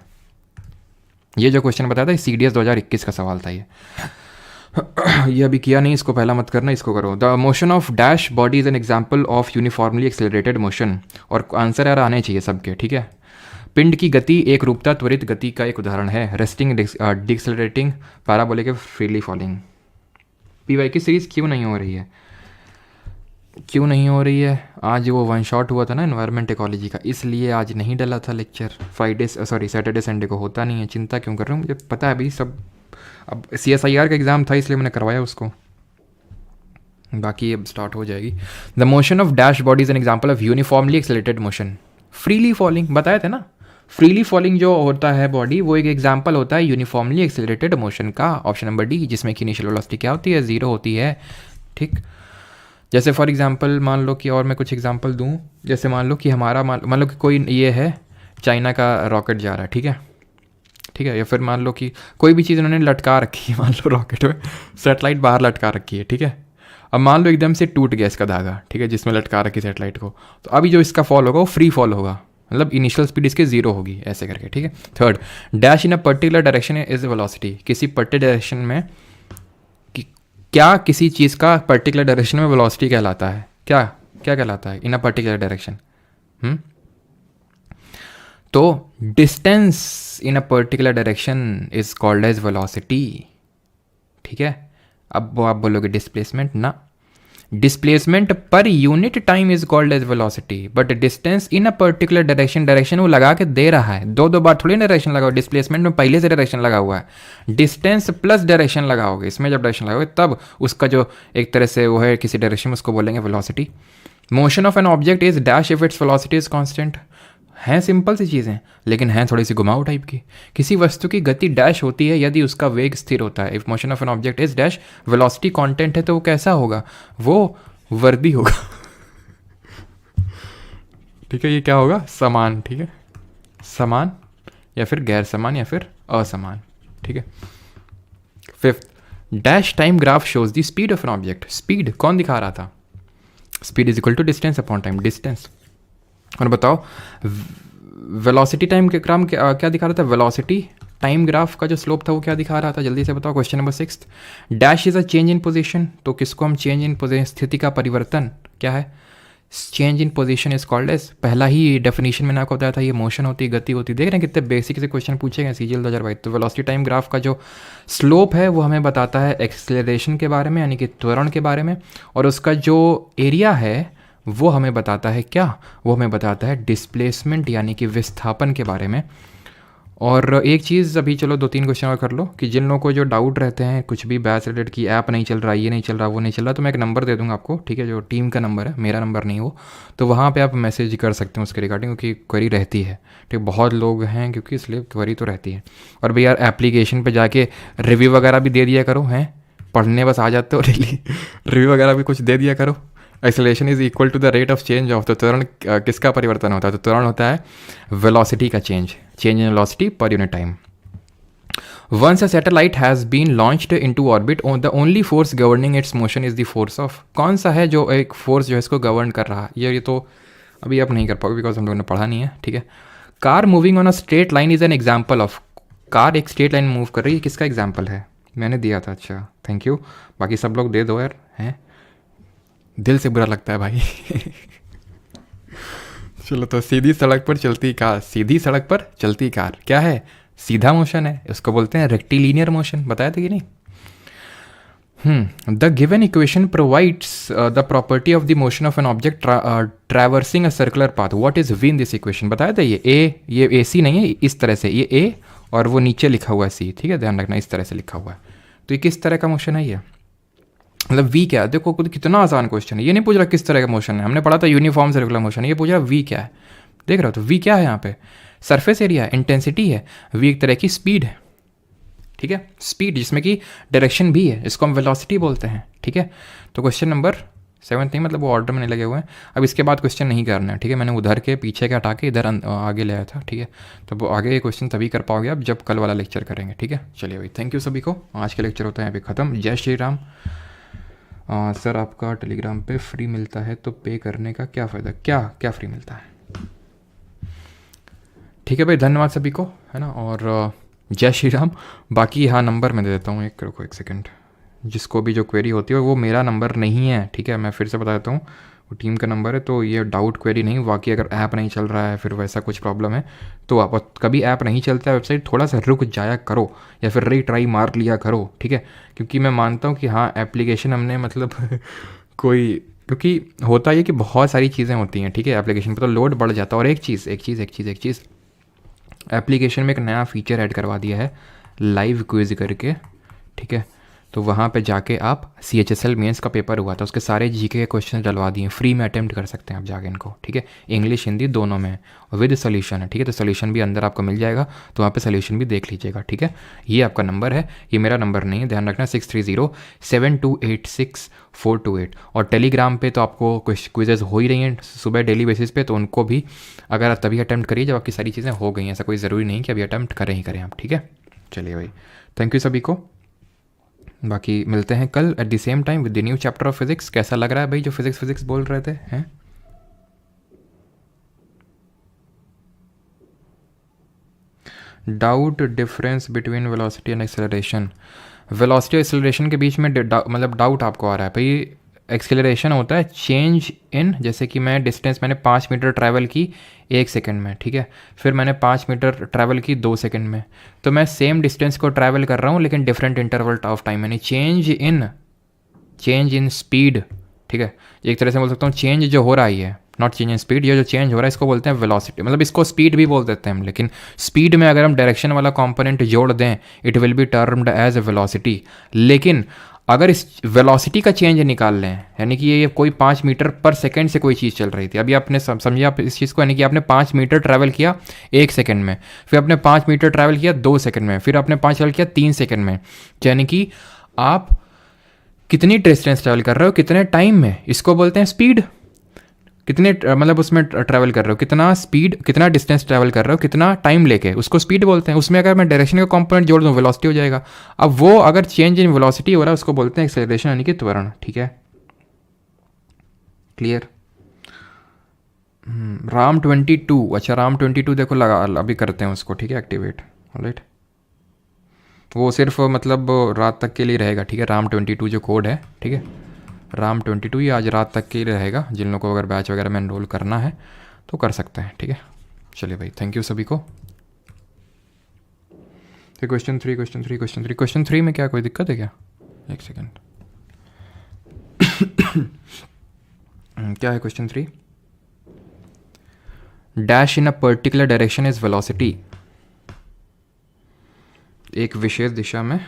ये जो क्वेश्चन बताया था CDS 2021 का सवाल था ये अभी किया नहीं, इसको पहला मत करना, इसको करो। The motion of dash body is an example of uniformly accelerated motion, और आंसर यार आने चाहिए सबके, ठीक है। पिंड की गति एक रूपता त्वरित गति का एक उदाहरण है, resting, decelerating, parabolic, freely falling. PY की सीरीज क्यों नहीं हो रही है, क्यों नहीं हो रही है? आज वो वन शॉट हुआ था ना एनवायरनमेंट इकोलॉजी का, इसलिए आज नहीं डला था लेक्चर। सैटरडे संडे को होता नहीं है। चिंता क्यों कर रहे हो, मुझे पता है अभी सब। अब CSIR का एग्ज़ाम था इसलिए मैंने करवाया उसको, बाकी अब स्टार्ट हो जाएगी। The motion of dash body is an example of uniformly accelerated motion. Freely falling बताए थे ना, फ्रीली फॉलिंग जो होता है बॉडी, वो एक एग्जाम्पल होता है यूनिफॉर्मली एक्सेलरेटेड मोशन का, ऑप्शन नंबर डी, जिसमें कि इनिशियल वेलोसिटी क्या होती है, 0 होती है, ठीक। जैसे फॉर एग्जांपल मान लो कि, और मैं कुछ एग्जांपल दूं, जैसे मान लो कि हमारा मान लो कि कोई ये है, चाइना का रॉकेट जा रहा है, ठीक है, ठीक है, या फिर मान लो कि कोई भी चीज़ उन्होंने लटका रखी है, मान लो रॉकेट में सेटेलाइट बाहर लटका रखी है, ठीक है। अब मान लो एकदम से टूट गया इसका धागा, ठीक है, जिसमें लटका रखी सेटेलाइट को, तो अभी जो इसका फॉल होगा वो फ्री फॉल होगा, मतलब इनिशियल स्पीड इसके 0 होगी, ऐसे करके, ठीक है। Third, dash in a particular direction is velocity, किसी पर्टिकुलर डायरेक्शन में क्या किसी चीज़ का पर्टिकुलर डायरेक्शन में वेलोसिटी कहलाता है, क्या क्या कहलाता है, इन अ पर्टिकुलर डायरेक्शन। तो distance in a particular direction is called as velocity, ठीक है। अब वो आप बोलोगे डिस्प्लेसमेंट ना, डिस्प्लेसमेंट पर unit time is called as velocity, but distance in a particular direction, direction वो लगा के दे रहा है, दो बार थोड़ी डायरेक्शन लगा, डिस्प्लेसमेंट में पहले से डायरेक्शन लगा हुआ है, डिस्टेंस प्लस डायरेक्शन लगाओगे, इसमें जब डायरेक्शन लगाओगे तब उसका जो एक तरह से वो है किसी डायरेक्शन में, उसको बोलेंगे velocity. Motion of an object is dash if its velocity is constant. हैं सिंपल सी चीज़ें, लेकिन हैं थोड़ी सी घुमाऊ टाइप की। किसी वस्तु की गति डैश होती है यदि उसका वेग स्थिर होता है। If motion of an object is dash, velocity constant है तो वो कैसा होगा, वो वर्दी होगा। ठीक है, ये क्या होगा, समान। ठीक है, समान या फिर गैर समान या फिर असमान। ठीक है। Fifth, dash time graph shows the speed of an object. Speed कौन दिखा रहा था, speed is equal to distance upon time, distance. और बताओ वेलोसिटी टाइम के ग्राम क्या दिखा रहा था, वेलोसिटी टाइम ग्राफ का जो स्लोप था वो क्या दिखा रहा था, जल्दी से बताओ। Question number 6, dash is a change in position. तो किसको हम चेंज इन पोजीशन, स्थिति का परिवर्तन क्या है, change in position is called as. पहला ही डेफिनेशन मैंने आपको बताया था, ये मोशन होती, गति होती। देख रहे हैं कितने बेसिक से क्वेश्चन पूछे गए सीजीएल 2022। तो वेलोसिटी टाइम ग्राफ का जो स्लोप है वो हमें बताता है एक्सेलरेशन के बारे में, यानी कि त्वरण के बारे में। और उसका जो एरिया है वो हमें बताता है क्या, वो हमें बताता है डिस्प्लेसमेंट यानी कि विस्थापन के बारे में। और एक चीज़ अभी चलो 2-3 क्वेश्चन और कर लो, कि जिन लोगों को जो डाउट रहते हैं कुछ भी बैच रिलेटेड की ऐप नहीं चल रहा, ये नहीं चल रहा, वो नहीं चल रहा, तो मैं एक नंबर दे दूंगा आपको। ठीक है, जो टीम का नंबर है, मेरा नंबर नहीं वो, तो वहाँ पे आप मैसेज कर सकते हैं उसके रिगार्डिंग, क्योंकि क्वेरी रहती है। ठीक, बहुत लोग हैं क्योंकि, इसलिए क्वेरी तो रहती है। और भैया यार एप्लीकेशन पर जाके रिव्यू वगैरह भी दे दिया करो, हैं पढ़ने बस आ जाते हो डेली, रिव्यू वगैरह भी कुछ दे दिया करो। Acceleration is equal to the rate of change of, तो त्वरण किसका परिवर्तन होता है, तो त्वरण होता है वेलोसिटी का चेंज इन वेलोसिटी पर unit time. Once a satellite has been launched into orbit, the only force governing its motion is the force of. कौन सा है जो एक फोर्स जो है इसको गवर्न कर रहा है, ये तो अभी आप नहीं कर पाओगे बिकॉज हम लोगों ने पढ़ा नहीं है। ठीक है, car moving on a straight line is an example of. Car एक स्ट्रेट लाइन मूव कर रही है, किसका एग्जाम्पल है, मैंने दिया था। अच्छा थैंक यू, बाकी सब लोग दे दो यार, हैं दिल से बुरा लगता है भाई। चलो, तो सीधी सड़क पर चलती कार, सीधी सड़क पर चलती कार क्या है, सीधा मोशन है, उसको बोलते हैं रेक्टिलिनियर मोशन। बताया था कि नहीं। The given equation provides the property of the motion of an object traversing a circular path. What is v in this equation. बताया था ये ए सी नहीं है, इस तरह से ये ए और वो नीचे लिखा हुआ है सी। ठीक है, ध्यान रखना, इस तरह से लिखा हुआ है। तो ये किस तरह का मोशन है, ये मतलब वी क्या है। देखो कितना आसान क्वेश्चन है, ये नहीं पूछ रहा किस तरह का मोशन है, हमने पढ़ा था यूनिफॉर्म सर्कुलर मोशन है, ये पूछ रहा वी क्या है। देख रहे हो, तो वी क्या है यहाँ पे, सरफेस एरिया, इंटेंसिटी है। वी एक तरह की स्पीड है। ठीक है, स्पीड जिसमें कि डायरेक्शन भी है, इसको हम वेलोसिटी बोलते हैं। ठीक है, तो क्वेश्चन नंबर 7 नहीं, मतलब वो ऑर्डर में नहीं लगे हुए हैं। अब इसके बाद क्वेश्चन नहीं करना है। ठीक है, मैंने उधर के पीछे के हटा के इधर आगे ले आया था। ठीक है, तो वो आगे क्वेश्चन तभी कर पाओगे आप जब कल वाला लेक्चर करेंगे। ठीक है, चलिए भाई, थैंक यू सभी को, आज का लेक्चर होता है यहाँ पे ख़त्म। जय श्री राम। सर आपका टेलीग्राम पे फ्री मिलता है तो पे करने का क्या फ़ायदा, क्या फ्री मिलता है। ठीक है भाई, धन्यवाद सभी को, है ना, और जय श्री राम। बाकी हाँ नंबर मैं दे देता हूँ, एक सेकंड, जिसको भी जो क्वेरी होती है वो मेरा नंबर नहीं है। ठीक है, मैं फिर से बता देता हूँ, वो टीम का नंबर है। तो ये डाउट क्वेरी नहीं, बाकी अगर ऐप नहीं चल रहा है फिर वैसा कुछ प्रॉब्लम है तो आप कभी ऐप नहीं चलता है वेबसाइट, थोड़ा सा रुक जाया करो या फिर रीट्राई मार लिया करो। ठीक है, क्योंकि मैं मानता हूँ कि हाँ एप्लीकेशन हमने मतलब कोई, क्योंकि होता है कि बहुत सारी चीज़ें होती हैं। ठीक है, एप्लीकेशन पर तो लोड बढ़ जाता है। और एक चीज़ एप्लीकेशन में एक नया फीचर ऐड करवा दिया है, लाइव क्विज करके। ठीक है, तो वहाँ पे जाके आप CHSL मेंस का पेपर हुआ था, उसके सारे जीके के क्वेश्चन डलवा दिए, फ्री में अटेम्प्ट कर सकते हैं आप जाके इनको। ठीक है, इंग्लिश हिंदी दोनों में विद सोल्यूशन है। ठीक है, तो सोल्यूशन भी अंदर आपको मिल जाएगा, तो वहाँ पे सोल्यूशन भी देख लीजिएगा। ठीक है, ये आपका नंबर है, ये मेरा नंबर नहीं है, ध्यान रखना, 6307286428। और टेलीग्राम पे तो आपको क्विजेज हो ही रही हैं सुबह डेली बेसिस पे, तो उनको भी अगर आप तभी अटैम्प्ट करिए जब आपकी सारी चीज़ें हो गई हैं। ऐसा कोई ज़रूरी नहीं कि अभी अटैम्प्ट करें ही करें आप। ठीक है, चलिए भाई, थैंक यू सभी को। बाकी मिलते हैं कल at the same time with the new chapter of physics. कैसा लग रहा है भाई जो फिजिक्स बोल रहे थे, हैं? Doubt difference between velocity and acceleration. Velocity और एक्सेलरेशन के बीच में मतलब डाउट आपको आ रहा है भाई। एक्सेलरेशन होता है चेंज इन, जैसे कि मैंने 5 मीटर ट्रैवल की 1 सेकंड में। ठीक है, फिर मैंने 5 मीटर ट्रैवल की 2 सेकंड में, तो मैं सेम डिस्टेंस को ट्रैवल कर रहा हूँ लेकिन डिफरेंट इंटरवल ऑफ टाइम, यानी चेंज इन स्पीड। ठीक है, एक तरह से बोल सकता हूँ चेंज जो हो रहा है, नॉट चेंज इन स्पीड, ये जो चेंज हो रहा है इसको बोलते हैं वेलोसिटी। मतलब इसको स्पीड भी बोल देते हैं हम, लेकिन स्पीड में अगर हम डायरेक्शन वाला कंपोनेंट जोड़ दें it will be termed as a velocity. लेकिन अगर इस वेलोसिटी का चेंज निकाल लें, यानी कि ये कोई 5 मीटर पर सेकंड से कोई चीज़ चल रही थी, अभी आपने समझिए आप इस चीज़ को, यानी कि आपने 5 मीटर ट्रैवल किया 1 सेकंड में, फिर आपने 5 मीटर ट्रैवल किया 2 सेकंड में, फिर आपने 5 ट्रैवल किया 3 सेकंड में, यानी कि आप कितनी डिस्टेंस ट्रैवल कर रहे हो कितने टाइम में, इसको बोलते हैं स्पीड। कितने मतलब उसमें ट्रैवल कर रहे हो, कितना स्पीड, कितना डिस्टेंस ट्रैवल कर रहे हो, कितना टाइम लेके, उसको स्पीड बोलते हैं। उसमें अगर मैं डायरेक्शन का कंपोनेंट जोड़ दूँ वेलोसिटी हो जाएगा। अब वो अगर चेंज इन वेलोसिटी हो रहा है उसको बोलते हैं एक्सेलरेशन, यानी कि त्वरण। ठीक है, क्लियर। राम 22, अच्छा राम 22 देखो लगा, अभी करते हैं उसको, ठीक है, एक्टिवेट। ऑलराइट, वो सिर्फ मतलब रात तक के लिए रहेगा, ठीक है। राम 22 जो कोड है, ठीक है, राम 22 ये आज रात तक के लिए रहेगा। जिन लोगों को अगर बैच वगैरह में एनरोल करना है तो कर सकते हैं, ठीक है। चलिए भाई, थैंक यू सभी को। तो क्वेश्चन थ्री में क्या कोई दिक्कत है क्या? एक सेकेंड क्या है question 3? Dash in a particular direction is velocity, एक विशेष दिशा में।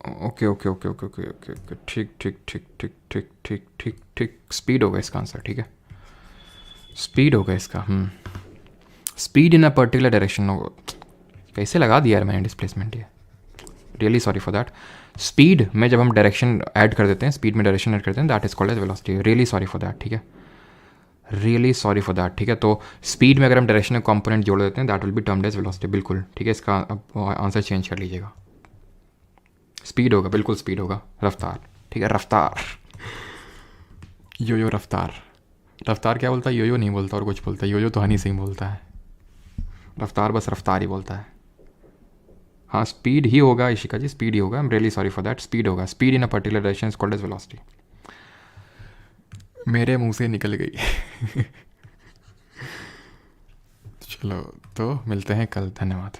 Okay okay okay okay okay okay okay, ठीक ठीक ठीक ठीक ठीक ठीक ठीक ठीक, स्पीड होगा इसका आंसर, ठीक है, स्पीड होगा इसका। Speed in a particular direction होगा, कैसे लगा दिया यार मैंने डिस्प्लेसमेंट, ये really sorry for that. Speed में जब हम डायरेक्शन ऐड कर देते हैं, स्पीड में डायरेक्शन ऐड करते हैं, that is called as velocity. Really sorry for that, ठीक है, रियली सॉरी फॉर दैट, ठीक है। तो स्पीड में अगर हम डायरेक्शन कंपोनेंट जोड़ देते हैं that will be termed as velocity, बिल्कुल ठीक है। इसका अब आंसर चेंज कर लीजिएगा, स्पीड होगा, बिल्कुल स्पीड होगा, रफ्तार, ठीक है, रफ्तार, यो रफ्तार। रफ्तार क्या बोलता है? यो नहीं बोलता और कुछ बोलता है, यो तो हनी सिंह बोलता है, रफ्तार बस रफ्तार ही बोलता है। हाँ स्पीड ही होगा इशिका जी, स्पीड ही होगा। I am really sorry for that, speed होगा, speed in a particular direction is called as velocity. मेरे मुंह से निकल गई चलो तो मिलते हैं कल, धन्यवाद।